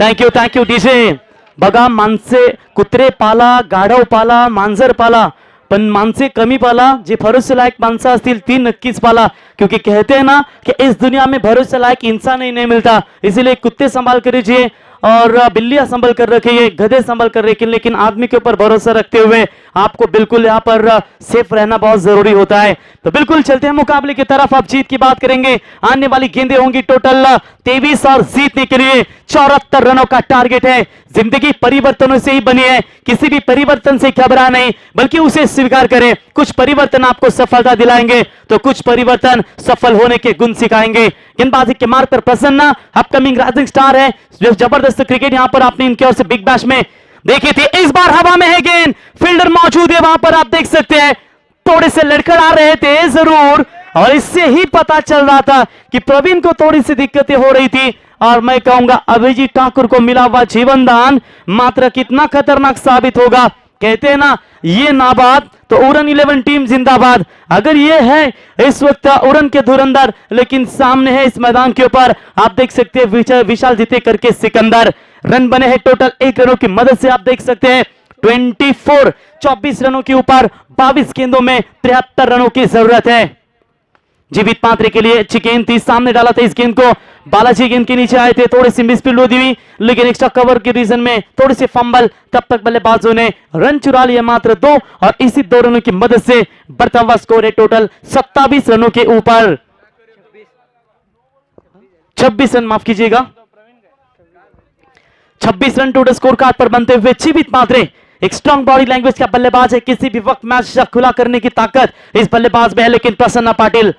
Thank you DJ. बघा माणसे कुत्रे पाला, गाढव पाला, मांजर पाला, पण माणसे कमी पाला, जे भरोसे लायक माणसं असतील ती नक्कीच पाला, क्योंकि कहते हैं ना कि इस दुनिया में भरोसे लायक इंसान ही नहीं मिलता। इसीलिए कुत्ते संभाल कर रखिए और बिल्लियां संभल कर रखिए, गधे संभल कर रखिए, लेकिन आदमी के ऊपर भरोसा रखते हुए आपको बिल्कुल यहाँ पर सेफ रहना बहुत जरूरी होता है। तो बिल्कुल चलते हैं मुकाबले की तरफ। अब जीत की बात करेंगे, आने वाली गेंदें होंगी टोटल 23 और जीतने के लिए 74 रनों का टारगेट है। जिंदगी परिवर्तनों से ही बनी है, किसी भी परिवर्तन से घबरा नहीं, बल्कि उसे स्वीकार करें। कुछ परिवर्तन आपको सफलता दिलाएंगे तो कुछ परिवर्तन सफल होने के गुण सिखाएंगे। गेंदबाजी के मार्ग पर प्रसन्ना अपकमिंग राइजिंग स्टार है, जो जबरदस्त क्रिकेट यहां पर आपने इनकी ओर से बिग बैश में देखी थी। इस बार हवा में है गेंद, फील्डर मौजूद है वहां पर, आप देख सकते हैं थोड़े से लड़खड़ा रहे थे जरूर, और इससे ही पता चल रहा था कि प्रवीण को थोड़ी सी दिक्कतें हो रही थी, और मैं कहूंगा अभिजीत ठाकुर को मिला हुआ जीवन दान मात्र कितना खतरनाक साबित होगा। कहते हैं ना ये नाबाद तो उड़न 11 टीम जिंदाबाद। अगर ये है इस वक्त उड़न के धुरंधर, लेकिन सामने है इस मैदान के ऊपर आप देख सकते हैं विशाल जीते करके सिकंदर। रन बने हैं टोटल 1 रनों की मदद से, आप देख सकते हैं 24 रनों के ऊपर 22 गेंदों में 73 रनों की जरूरत है। जीवित पात्रे के लिए अच्छी गेंद थी, सामने डाला था इस गेंद को, बालाजी गेंद के नीचे आए थे, थोड़ी सी मिसफील्ड होती हुई, लेकिन एक्स्ट्रा कवर के रीजन में थोड़ी सी फंबल, तब तक बल्लेबाजों ने रन चुरा लिए मात्र 2, और इसी 2 रनों की मदद से बढ़ता हुआ स्कोर है टोटल 27 रनों के ऊपर। 26 रन, माफ कीजिएगा, 26 रन टोटल स्कोर कार्ड पर बनते हुए जीवित पात्रे एक स्ट्रॉन्ग बॉडी लैंग्वेज का बल्लेबाज है, किसी भी वक्त मैच खुला करने की ताकत इस बल्लेबाज में है। लेकिन प्रसन्ना पाटिल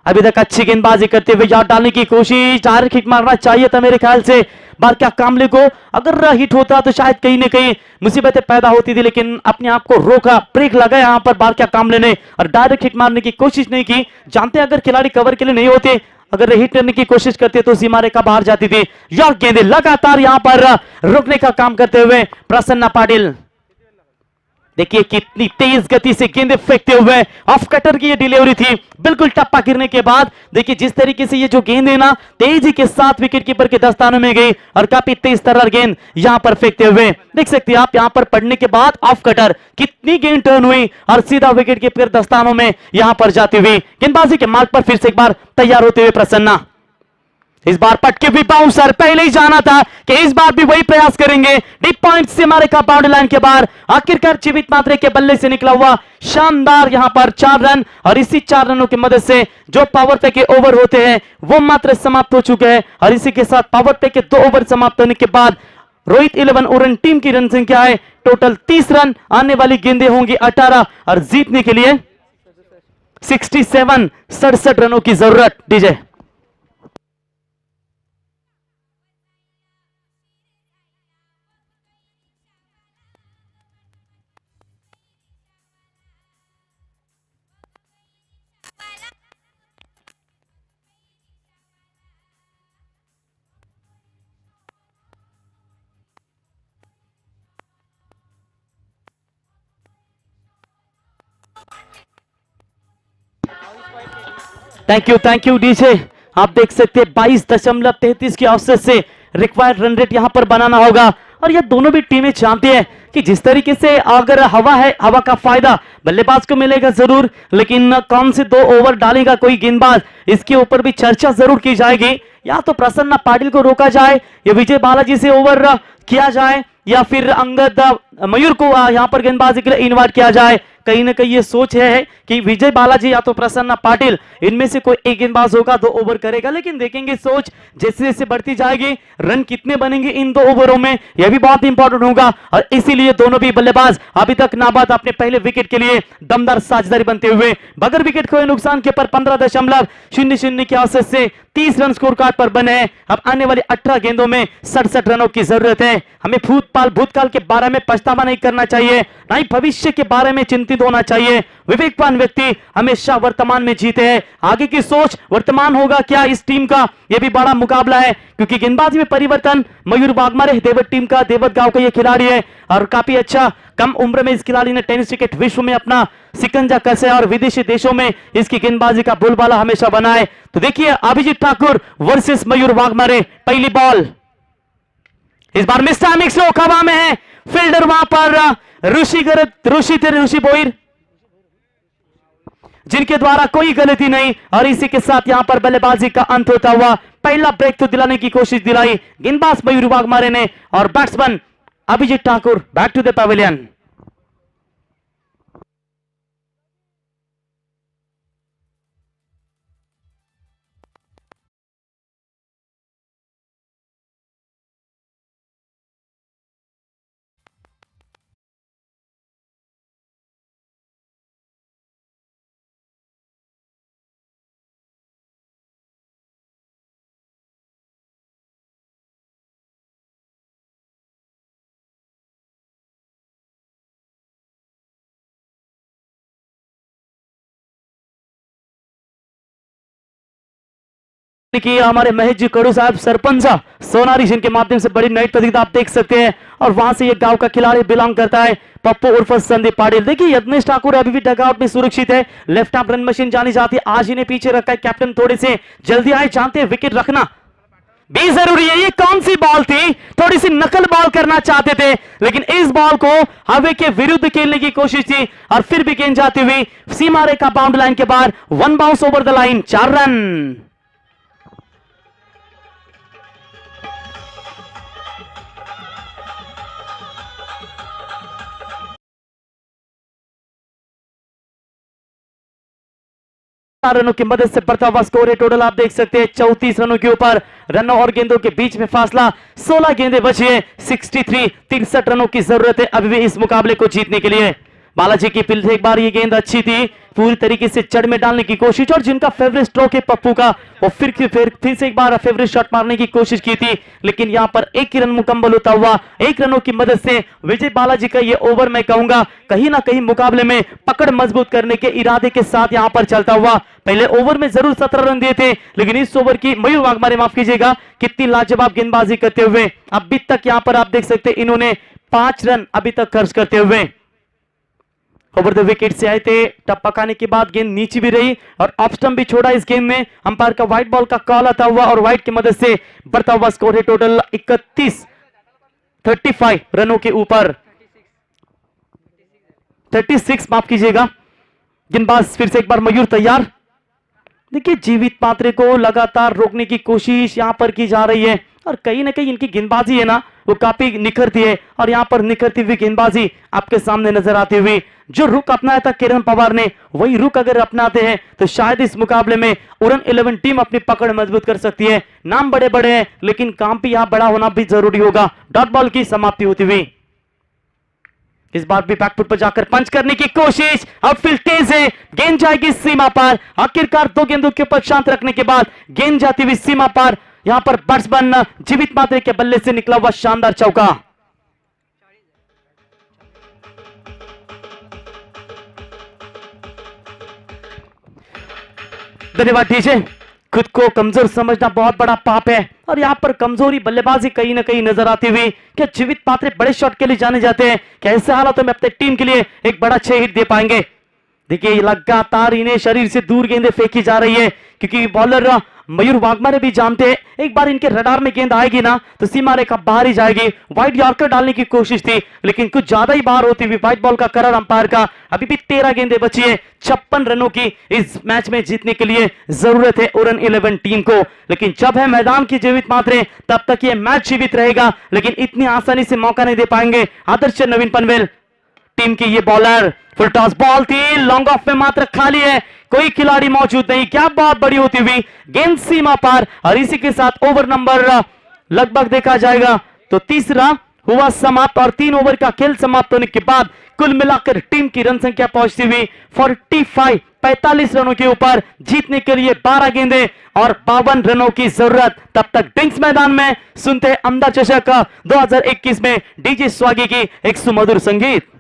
अभी तक अच्छी गेंदबाजी करते हुए याद डालने की कोशिश, डायरेक्ट हिट मारना चाहिए था मेरे ख्याल से बार क्या कामले को, अगर हिट होता तो शायद कहीं ना कहीं मुसीबतें पैदा होती थी, लेकिन अपने आप को रोका, ब्रेक लगा यहां पर बार क्या कामले ने, और डायरेक्ट हिट मारने की कोशिश नहीं की। जानते अगर खिलाड़ी कवर के लिए नहीं होते, अगर हिट करने की कोशिश करते तो सीमा रेखा बाहर जाती थी। यह गेंदें लगातार यहां पर रोकने का काम करते हुए प्रसन्ना पाटिल, देखिए कितनी तेज गति से गेंदें फेंकते हुए, ऑफ कटर की ये डिलीवरी थी, बिल्कुल टप्पा गिरने के बाद देखिए जिस तरीके से ये जो गेंद है ना तेजी के साथ विकेट कीपर के दस्तानों में गई, और काफी तेज तर्रार गेंद यहां पर फेंकते हुए देख सकते हैं आप, यहां पर पड़ने के बाद ऑफ कटर कितनी गेंद टर्न हुई और सीधा विकेट कीपर दस्तानों में यहां पर जाती हुई। गेंदबाजी के मार्ग पर फिर से एक बार तैयार होते हुए प्रसन्ना, इस बार पटके भी बाउंसर, पहले ही जाना था कि इस बार भी वही प्रयास करेंगे, डीप पॉइंट से मारे का बाउंड्री लाइन के बाहर, आखिरकार जीवित मात्रे के बल्ले से निकला हुआ शानदार यहां पर 4 रन, और इसी 4 रनों की मदद से जो पावर प्ले के ओवर होते हैं वो मात्र समाप्त हो चुके हैं, और इसी के साथ पावर प्ले के 2 ओवर समाप्त होने के बाद रोहित 11 उड़न टीम की रन संख्या है टोटल 30 रन, आने वाली गेंदें होंगी 18, और जीतने के लिए 67 रनों की जरूरत। DJ thank you DJ. आप देख सकते हैं 22.33 की औसत से रिक्वायर्ड रन रेट यहां पर बनाना होगा और ये दोनों भी टीमें जानती है कि जिस तरीके से अगर हवा है, हवा का फायदा बल्लेबाज को मिलेगा जरूर, लेकिन कौन से 2 ओवर डालेगा कोई गेंदबाज, इसके ऊपर भी चर्चा जरूर की जाएगी। या तो प्रसन्न पाटिल को रोका जाए या विजय बालाजी से ओवर किया जाए या फिर अंगद मयूर को यहां पर गेंदबाजी के लिए इन्वाइट किया जाए। कहीं ना कहीं ये सोच है कि विजय बालाजी या तो प्रसन्न पाटिल इनमें से कोई एक गेंदबाज होगा, 2 ओवर करेगा, लेकिन देखेंगे सोच जैसे जैसे बढ़ती जाएगी, रन कितने बनेंगे इन 2 ओवरों में, यह भी बहुत इंपॉर्टेंट होगा। और इसीलिए दोनों भी बल्लेबाज अभी तक नाबाद अपने पहले विकेट के लिए दमदार साझेदारी बनते हुए बगैर विकेट खोए नुकसान के पर 15.00 की औसत से 30 रन स्कोर कार्ड पर बने हैं। अब आने वाली 18 गेंदों में 67 रनों की जरूरत है। हमें भूतकाल के बारे में पछतावा नहीं करना चाहिए, ना ही भविष्य के बारे में चिंतित होना चाहिए। विवेकवान व्यक्ति हमेशा वर्तमान में जीते हैं। आगे की सोच वर्तमान होगा क्या इस टीम का, यह भी बड़ा मुकाबला है क्योंकि गेंदबाजी में परिवर्तन। मयूर वाघमारे देवत टीम का, देवत गांव का यह खिलाड़ी है और काफी अच्छा कम उम्र में इस खिलाड़ी ने टेनिस क्रिकेट विश्व में अपना सिकंजा कसे और विदेशी देशों में इसकी गेंदबाजी का बोलबाला हमेशा बना है। तो देखिए अभिजीत ठाकुर वर्सेस मयूर वाघमारे, पहली बॉल इस बार मिस टाइमिंग स्लो हवा में है, फील्डर वहां पर ऋषि बोईर जिनके द्वारा कोई गलती नहीं और इसी के साथ यहां पर बल्लेबाजी का अंत होता हुआ पहला ब्रेक तो दिलाने की कोशिश दिलाई गेंदबाज मयूर वाघमारे ने और batsman Abhijeet Thakur back to the pavilion. कि हमारे महेश जी कड़ू साहब सरपंच सोनारी जिनके माध्यम से बड़ी नई प्रतियोगिता आप देख सकते हैं और वहां से ये गांव का खिलाड़ी बिलोंग करता है पप्पू उर्फ संदीप पाटिल। देखिए यज्ञेश ठाकुर अभी भी डगआउट में सुरक्षित है, लेफ्ट आर्म रन मशीन जानी जाती है, आज इन्हें पीछे रखा है कैप्टन, थोड़े से जल्दी आए, जानते हैं विकेट रखना भी जरूरी है। ये कौन सी बॉल थी, थोड़ी सी नकल बॉल करना चाहते थे लेकिन इस बॉल को हवे के विरुद्ध खेलने की कोशिश थी और फिर भी गेंद जाती हुई सीमा रेखा बाउंड्री लाइन के बाहर, 1 bounce over the line, 4 run. रनों की मदद से बढ़ता हुआ स्कोर है, टोटल आप देख सकते हैं 34 रनों के ऊपर, रनों और गेंदों के बीच में फासला 16 गेंदें बची है, 63 रनों की जरूरत है अभी भी इस मुकाबले को जीतने के लिए। बालाजी की पिल एक बार ये गेंद अच्छी थी, पूरी तरीके से जड़ में डालने की कोशिश और जिनका फेवरेट स्ट्रोक है पप्पू का, वो फिर से एक बार फेवरेट शॉट मारने की कोशिश की थी लेकिन यहां पर 1 रन मुकम्मल होता हुआ 1 रनों की मदद से विजय बालाजी का ये ओवर मैं कहूंगा कहीं ना कहीं मुकाबले में पकड़ मजबूत करने के इरादे के साथ यहां पर चलता हुआ। पहले ओवर में जरूर 17 रन दिए थे लेकिन इस ओवर की मयूर वाघमारे माफ कीजिएगा कितनी लाजवाब गेंदबाजी करते हुए अभी तक यहां पर आप देख सकते इन्होंने 5 रन अभी तक खर्च करते हुए ओवर द विकेट से आए थे। टप्पा खाने के बाद गेंद नीचे भी रही और ऑफ स्टंप भी छोड़ा इस गेंद में, अंपायर का व्हाइट बॉल का कॉल आता हुआ और व्हाइट की मदद से बढ़ता हुआ स्कोर है टोटल 35 रनों के ऊपर, 36 माफ कीजिएगा। गेंदबाज फिर से एक बार मयूर तैयार, देखिए जीवित पात्रे को लगातार रोकने की कोशिश यहां पर की जा रही है और कहीं ना कहीं इनकी गेंदबाजी है ना वो काफी निखरती है और यहां पर निखरती हुई गेंदबाजी आपके सामने नजर आती हुई। जो रुख अपनाया था किरण पवार ने वही रुख अगर अपनाते हैं तो शायद इस मुकाबले में उड़न 11 टीम अपनी पकड़ मजबूत कर सकती है। नाम बड़े बड़े हैं लेकिन काम भी यहां बड़ा होना भी जरूरी होगा। डॉट बॉल की समाप्ति होती हुई इस बार भी बैकफुट पर जाकर पंच करने की कोशिश, अब फील्ड तेज है, गेंद जाएगी सीमा पार, आखिरकार 2 गेंदों के ऊपर शांत रखने के बाद गेंद जाती हुई सीमा पार, यहां पर बैट्समैन जीवित पात्रे के बल्ले से निकला हुआ शानदार चौका। धन्यवाद डीजे। खुद को कमजोर समझना बहुत बड़ा पाप है और यहां पर कमजोरी बल्लेबाजी कहीं ना कहीं नजर आती हुई। क्या जीवित पात्रे बड़े शॉट के लिए जाने जाते हैं, क्या ऐसे हालातों में अपने टीम के लिए एक बड़ा 6 हिट दे पाएंगे? देखिए लगातार इन्हें शरीर से दूर गेंदें फेंकी जा रही है क्योंकि बॉलर मयूर वाघमारे भी जानते हैं एक बार इनके रडार में गेंद आएगी ना तो सीमा रेखा बाहर ही जाएगी। वाइड यॉर्कर डालने की कोशिश थी लेकिन कुछ ज्यादा ही बाहर होती हुई वाइट बॉल का करार अंपायर का। अभी भी 13 गेंदें बची है, 56 रनों की इस मैच में जीतने के लिए जरूरत है ओरन 11 टीम को। लेकिन जब है मैदान की जीवित मात्रे तब तक ये मैच जीवित रहेगा, लेकिन इतनी आसानी से मौका नहीं दे पाएंगे आदर्श नवीन पनवेल टीम की। ये बॉलर फुल टॉस बॉल थी, लॉन्ग ऑफ में मात्र खाली है, कोई खिलाड़ी मौजूद नहीं। क्या बहुत बड़ी होती हुई गेंद सीमा पार और इसी के साथ ओवर नंबर लगभग देखा जाएगा तो तीसरा हुआ समाप्त और 3 ओवर का खेल समाप्त होने के बाद कुल मिलाकर टीम की रन संख्या पहुंचती हुई 45 रनों के ऊपर। जीतने के लिए 12 गेंदें और 52 रनों की जरूरत। तब तक डिंक्स मैदान में सुनते हैं अहमदा चषक 2021 में डीजे स्वागी की एक सुमधुर संगीत।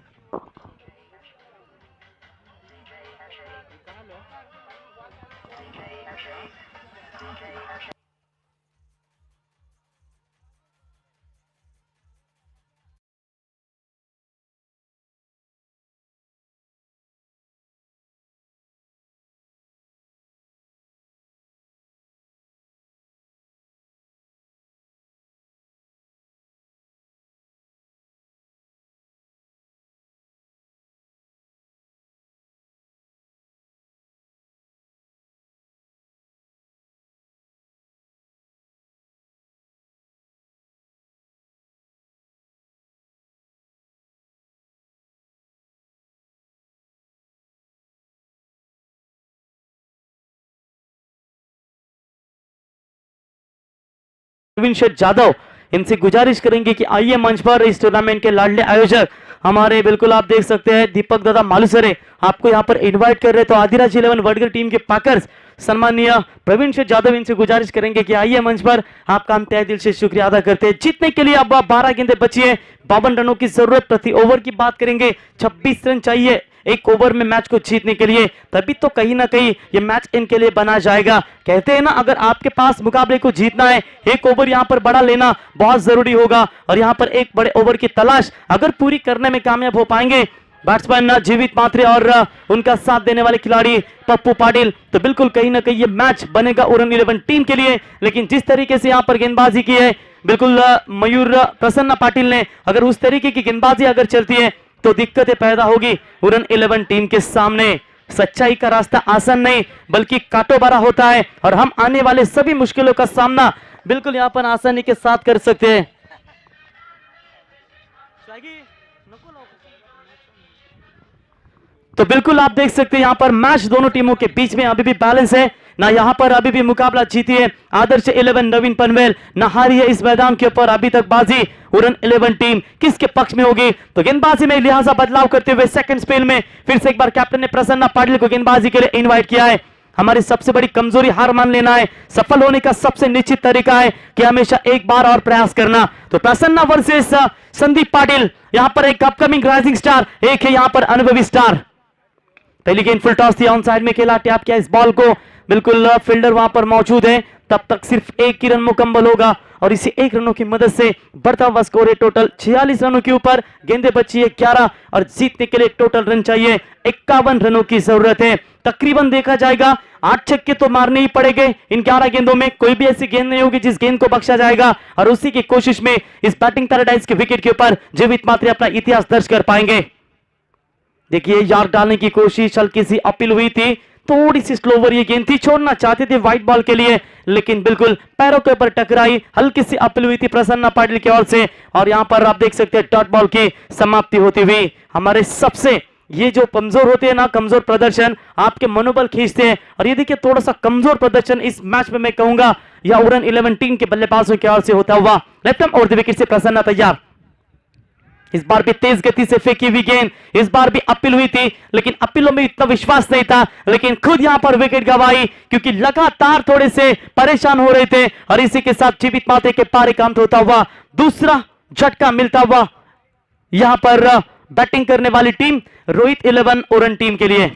प्रवीण शेठ जाधव इनसे गुजारिश करेंगे कि आइए मंच पर इस टूर्नामेंट के लाडले आयोजक हमारे बिल्कुल आप देख सकते हैं दीपक दादा मालूसरे आपको यहां पर इनवाइट कर रहे तो आदिराज 11 वडगर टीम के पाकर्स सम्मानीय प्रवीण शेठ जाधव इनसे गुजारिश करेंगे कि आइए मंच पर। आपका हम तहे दिल से शुक्रिया अदा करते हैं। जीतने के लिए अब 12 गेंदें बची है, 52 रनों की जरूरत। प्रति ओवर की बात करेंगे 26 रन चाहिए एक ओवर में मैच को जीतने के लिए, तभी तो कहीं ना कहीं ये मैच इनके लिए बना जाएगा। कहते हैं ना अगर आपके पास मुकाबले को जीतना है एक ओवर यहां पर बड़ा लेना बहुत जरूरी होगा और यहां पर एक बड़े ओवर की तलाश अगर पूरी करने में कामयाब हो पाएंगे बैट्समैन जीवित मात्रे और उनका साथ देने वाले खिलाड़ी पप्पू पाटिल तो बिल्कुल कहीं ना कहीं ये मैच बनेगा ओरन 11 टीम के लिए। लेकिन जिस तरीके से यहां पर गेंदबाजी की है बिल्कुल मयूर प्रसन्ना पाटिल ने, अगर उस तरीके की गेंदबाजी अगर चलती है तो दिक्कतें पैदा होगी ओरन 11 टीम के सामने। सच्चाई का रास्ता आसान नहीं बल्कि कांटों भरा होता है और हम आने वाले सभी मुश्किलों का सामना बिल्कुल यहां पर आसानी के साथ कर सकते हैं। तो बिल्कुल आप देख सकते हैं यहां पर मैच दोनों टीमों के बीच में अभी भी बैलेंस है ना, यहां पर अभी भी मुकाबला जीती है आदर्श 11 नवीन पनवेल, ना हारी है इस मैदान के ऊपर अभी तक बाजी ओरन 11 टीम किसके पक्ष में होगी। तो गेंदबाजी में लिहाजा बदलाव करते हुए सेकंड स्पेल में फिर से एक बार कैप्टन ने प्रसन्ना पाटिल को गेंदबाजी के लिए इनवाइट किया है। हमारी सबसे बड़ी कमजोरी हार मान लेना है, सफल होने का सबसे निश्चित तरीका है कि हमेशा एक बार और प्रयास करना। तो प्रसन्ना वर्सेस संदीप पाटिल, यहां पर एक अपकमिंग राइजिंग स्टार, एक है यहां पर अनुभवी स्टार। पहली गेंद फुल टॉस थी, ऑन साइड में खेला, टैप किया इस बॉल को, बिल्कुल फील्डर वहां पर मौजूद है। तब तक सिर्फ एक ही रन मुकम्मल होगा और इसी एक रनों की मदद से बढ़ता हुआ स्कोर है टोटल 46 रनों के ऊपर। गेंदें बची है 11 और जीतने के लिए टोटल रन चाहिए 51 रनों की जरूरत है। तकरीबन देखा जाएगा 8 छक्के तो मारने ही पड़ेंगे इन 11 गेंदों में, कोई भी ऐसी गेंद नहीं होगी जिस गेंद को बख्शा जाएगा और उसी की कोशिश में इस बैटिंग पैराडाइज के विकेट के ऊपर जीवित मात्रे अपना इतिहास दर्ज कर पाएंगे। देखिए यार्क डालने की कोशिश, हल्की सी अपील हुई थी, थोड़ी सी स्लोवर ये गेंद थी, छोड़ना चाहते थे व्हाइट बॉल के लिए लेकिन बिल्कुल पैरों के ऊपर टकराई, हल्की सी अपील हुई थी प्रसन्ना पाटिल की ओर से और यहां पर आप देख सकते हैं डॉट बॉल की समाप्ति होती हुई। हमारे सबसे ये जो कमजोर होते हैं ना, कमजोर प्रदर्शन आपके मनोबल खींचते हैं और ये देखिए थोड़ा सा कमजोर प्रदर्शन इस मैच में मैं कहूंगा या ओरन 11 टीम के बल्लेबाजों की ओर से होता हुआ। लेफ्ट आर्म और विकेट से प्रसन्ना तैयार, इस बार भी तेज गति से फेंकी हुई गेंद, इस बार भी अपील हुई थी लेकिन अपीलों में इतना विश्वास नहीं था, लेकिन खुद यहां पर विकेट गंवाई क्योंकि लगातार थोड़े से परेशान हो रहे थे और इसी के साथ जीवित माते के पारे काम होता हुआ दूसरा झटका मिलता हुआ यहां पर बैटिंग करने वाली टीम रोहित 11 ओरन टीम के लिए।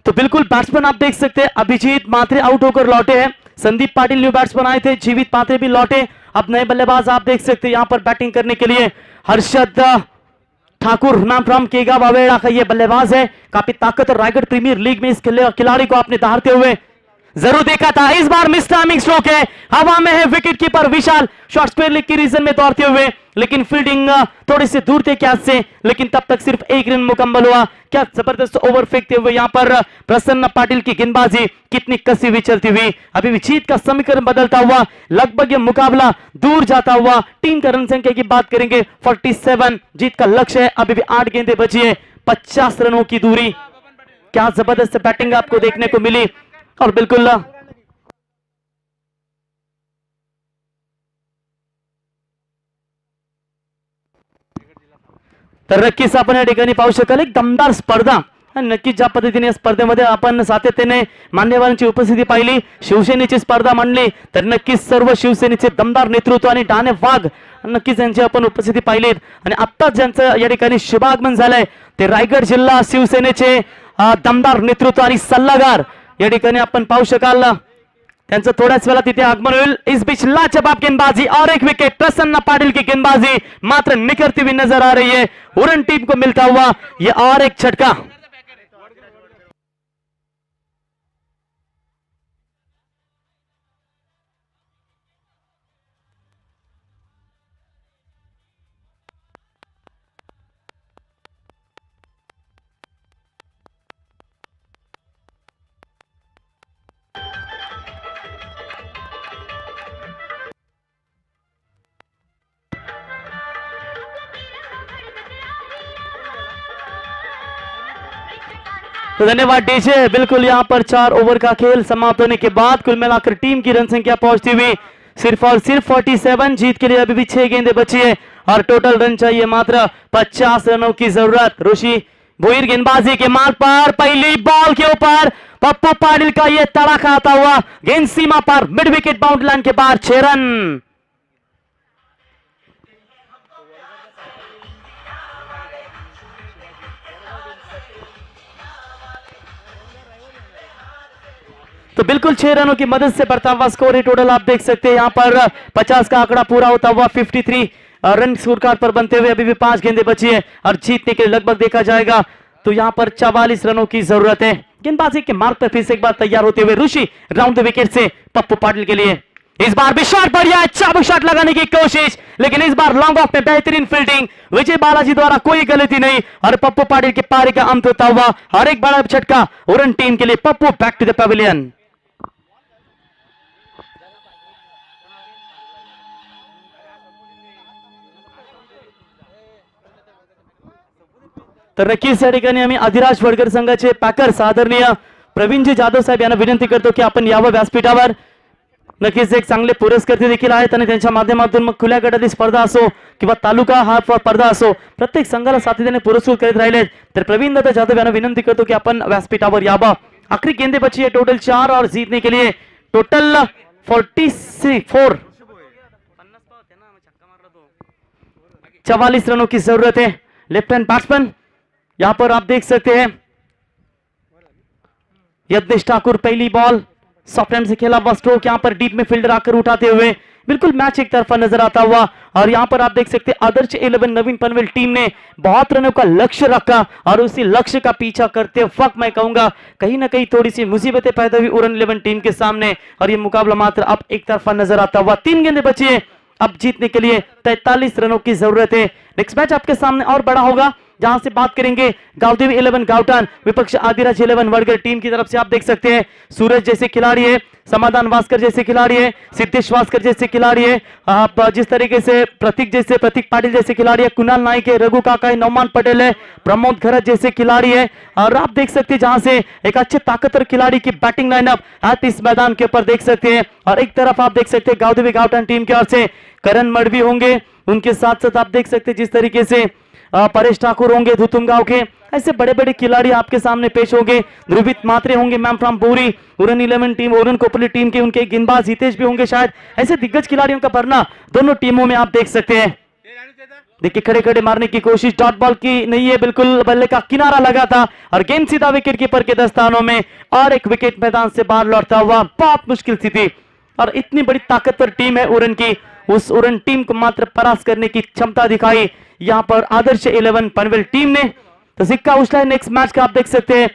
तो बिल्कुल बैट्समैन आप देख सकते हैं अभिजीत मात्रे आउट होकर लौटे हैं, संदीप पाटिल न्यू बैट्समैन आए थे, जीवित पात्रे भी लौटे। अब नए बल्लेबाज आप देख सकते हैं यहाँ पर बैटिंग करने के लिए हर्षद ठाकुर नाम फ्रॉम केगा बावेड़ा का ये बल्लेबाज है। काफी ताकत और रायगढ़ प्रीमियर लीग में इस खिलाड़ी को आपने दहाड़ते हुए जरूर देखा था। इस बार मिस टाइमिंग स्ट्रोक है, हवा में है विकेट कीपर विशाल शॉर्ट स्क्वायर लीग की रीजन में दौड़ते हुए, लेकिन फील्डिंग थोड़ी सी दूर थे कैच से, लेकिन तब तक सिर्फ एक रन मुकम्मल हुआ। क्या जबरदस्त ओवर फेंकते हुए यहाँ पर प्रसन्न पाटिल की गेंदबाजी कितनी कसी हुई चलती हुई। अभी भी जीत का समीकरण बदलता हुआ, लगभग ये मुकाबला दूर जाता हुआ। टीम का रन संख्या की बात करेंगे 47 जीत का लक्ष्य है। अभी भी 8 गेंदें बची है, 50 रनों की दूरी। क्या जबरदस्त बैटिंग आपको देखने को मिली और बिल्कुल तर नक्कीच आपण या ठिकाणी पाहू शकाल एक दमदार स्पर्धा आणि नक्कीच ज्या पद्धतीने या स्पर्धेमध्ये आपण सातत्याने मान्यवरांची उपस्थिती पाहिली, शिवसेनेची स्पर्धा मांडली, तर नक्कीच सर्व शिवसेनेचे दमदार नेतृत्व आणि डाणे वाघ नक्कीच यांची आपण उपस्थिती पाहिलीत। आणि आत्ताच ज्यांचं या ठिकाणी शुभागमन झालंय ते रायगड जिल्हा शिवसेनेचे दमदार नेतृत्व आणि सल्लागार या ठिकाणी आपण पाहू शकाल त्यांचं थोड्याच वेळात तिथे आगमन होईल। इस बीच लाजवाब गेंदबाजी और एक विकेट, प्रसन्न पाटिल की गेंदबाजी मात्र निखरती हुई नजर आ रही है। उड़न टीम को मिलता हुआ ये और एक झटका। तो धन्यवाद डीजे। बिल्कुल यहाँ पर 4 ओवर का खेल समाप्त होने के बाद कुल मिलाकर टीम की रन संख्या पहुंचती हुई सिर्फ और सिर्फ 47। जीत के लिए अभी भी 6 गेंदें बची है और टोटल रन चाहिए मात्र 50 रनों की जरूरत। ऋषि भोईर गेंदबाजी के मार्ग पर पहली बॉल के ऊपर पप्पू पाटिल का यह तड़ाका आता हुआ, गेंद सीमा पर मिड विकेट बाउंड्री लाइन के बाहर, 6 रन। तो बिल्कुल 6 रनों की मदद से बढ़ता हुआ स्कोर है। टोटल आप देख सकते हैं यहाँ पर 50 का आंकड़ा पूरा होता हुआ 53 रन स्कोर कार्ड पर बनते हुए अभी भी 5 गेंदें बची है और जीतने के लिए लगभग देखा जाएगा तो यहाँ पर 44 रनों की जरूरत है। गेंदबाजी के मार्ग पर फिर से एक बार तैयार होते हुए ऋषि राउंड द विकेट से पप्पू पाटिल के लिए। इस बार भी शॉट बढ़िया है, चाबुक शॉट लगाने की कोशिश, लेकिन इस बार लॉन्ग ऑफ में बेहतरीन फील्डिंग, विजय बालाजी द्वारा कोई गलती नहीं और पप्पू पाटिल के पारी का अंत होता हुआ और एक बड़ा झटका उड़न टीम के लिए। Pappu back to the pavilion. तर नक्कीच या ठिकाणी आम्ही अधिराज वडकर संघाचे पॅकर्स आदरणीय प्रवीणजी जाधव साहेब यांना विनंती करतो की आपण यावं व्यासपीठावर। नक्कीच एक चांगले पुरस्कर्ते देखील आहेत आणि त्यांच्या माध्यमातून मग खुल्या गटातील स्पर्धा असो किंवा तालुका हा स्पर्धा असो प्रत्येक संघाला सातत्याने पुरस्कृत करत राहिलेत। तर प्रवीण दादा जाधव यांना विनंती करतो की आपण व्यासपीठावर यावं। आखिरी गेंदे बची है टोटल 4 और जीतने के लिए टोटल 44 रनों की जरूरत है। लेफ्ट हैंड बैट्समैन यहां पर आप देख सकते हैं यज्ञेश ठाकुर, पहली बॉल सॉफ्ट हैंड से खेला हुआ स्ट्रोक, यहां पर डीप में फील्डर आकर उठाते हुए बिल्कुल मैच एक तरफा नजर आता हुआ। और यहां पर आप देख सकते हैं आदर्श 11 नवीन पनवेल टीम ने बहुत रनों का लक्ष्य रखा और उसी लक्ष्य का पीछा करते वक्त मैं कहूंगा कहीं ना कहीं थोड़ी सी मुसीबतें पैदा हुई उड़न 11 टीम के सामने और ये मुकाबला मात्र अब एक तरफा नजर आता हुआ। 3 गेंदें बची है, अब जीतने के लिए 43 रनों की जरूरत है। नेक्स्ट मैच आपके सामने और बड़ा होगा जहां से बात करेंगे गावदेवी 11 गावटान विपक्ष आदिराज 11 वडगर टीम की तरफ से। आप देख सकते हैं सूरज जैसे खिलाड़ी है, समाधान वास्कर जैसे खिलाड़ी है, सिद्धेश वास्कर जैसे खिलाड़ी है, आप जिस तरीके से प्रतीक पाटिल जैसे खिलाड़ी है, कुणाल नाइक है, रघु काका है, नौमान पटेल है, प्रमोद खरत जैसे खिलाड़ी है। और आप देख सकते हैं जहां से एक अच्छे ताकतवर खिलाड़ी की बैटिंग लाइनअप आप इस मैदान के ऊपर देख सकते हैं। और एक तरफ आप देख सकते हैं गावदेवी गावटान टीम की ओर से करण मडवी होंगे, उनके साथ साथ आप देख सकते हैं जिस तरीके से परेश ठाकुर होंगे धुतुमगांव के, ऐसे बड़े बड़े खिलाड़ी आपके सामने पेश होंगे। ध्रुवित मात्रे होंगे मैम फ्रॉम बोरी, उड़न 11 टीम, उड़न कोपली टीम के उनके गेंदबाज हितेश भी होंगे शायद। ऐसे दिग्गज खिलाड़ियों का भरना दोनों टीमों में आप देख सकते हैं। देखिए खड़े खड़े मारने की कोशिश, डॉट बॉल की नहीं है, बिल्कुल बल्ले का किनारा लगा था और गेंद सीधा विकेट कीपर के दस्तानों में और एक विकेट मैदान से बाहर लौटता हुआ। बहुत मुश्किल स्थिति और इतनी बड़ी ताकतवर टीम है उरन की, उस उरन टीम को मात्र परास्त करने की क्षमता दिखाई यहाँ पर आदर्श 11 पनवेल टीम ने। तो सिक्का उछला है नेक्स्ट मैच का, आप देख सकते हैं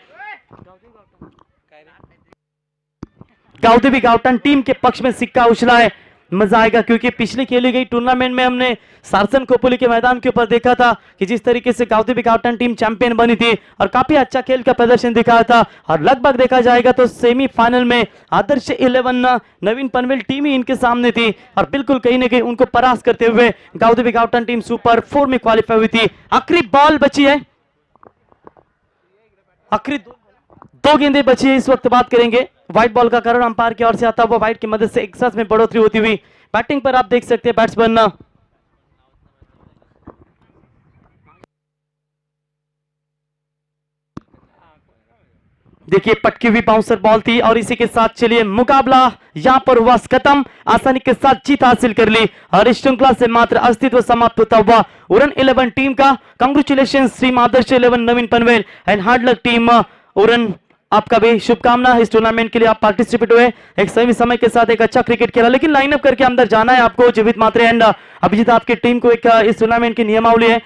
गावदेवी गावटन टीम के पक्ष में सिक्का उछला है। मजा आएगा क्योंकि पिछली खेली गई टूर्नामेंट में हमने सारसन कोपोली के मैदान के ऊपर देखा था कि जिस तरीके से गावदेवी गावटन टीम चैंपियन बनी थी और काफी अच्छा खेल का प्रदर्शन दिखाया था, और लगभग देखा जाएगा तो सेमीफाइनल में आदर्श 11 नवीन पनवेल टीम ही इनके सामने थी और बिल्कुल कहीं ना कहीं उनको परास्त करते हुए गावदेवी गावटन टीम सुपर 4 में क्वालिफाई हुई थी। आखिरी बॉल बची है, आखिरी दो गेंदें बची है, इस वक्त बात करेंगे व्हाइट बॉल का कारण अंपायर की ओर से आता हुआ व्हाइट की मदद से एक साथ में बढ़ोतरी होती हुई। बैटिंग पर आप देख सकते हैं बैट्समैन देखिए पटकी हुई बाउंसर बॉल थी और इसी के साथ चलिए मुकाबला यहां पर हुआ खत्म, आसानी के साथ जीत हासिल कर ली और इस श्रृंखला से मात्र अस्तित्व समाप्त होता हुआ उरन 11 टीम का। कांग्रेचुलेशन टीम आदर्श 11 नवीन पनवेल एंड हार्ड लक टीम उरन, आपका भी शुभकामना। इस टूर्नामेंट के लिए आप पार्टिसिपेट हुए, एक सही समय के साथ एक अच्छा क्रिकेट खेला, लेकिन लाइनअप करके अंदर जाना है आपको। जीवित मात्रे एंड अभिजीत आपकी टीम को एक इस टूर्नामेंट की नियमावली है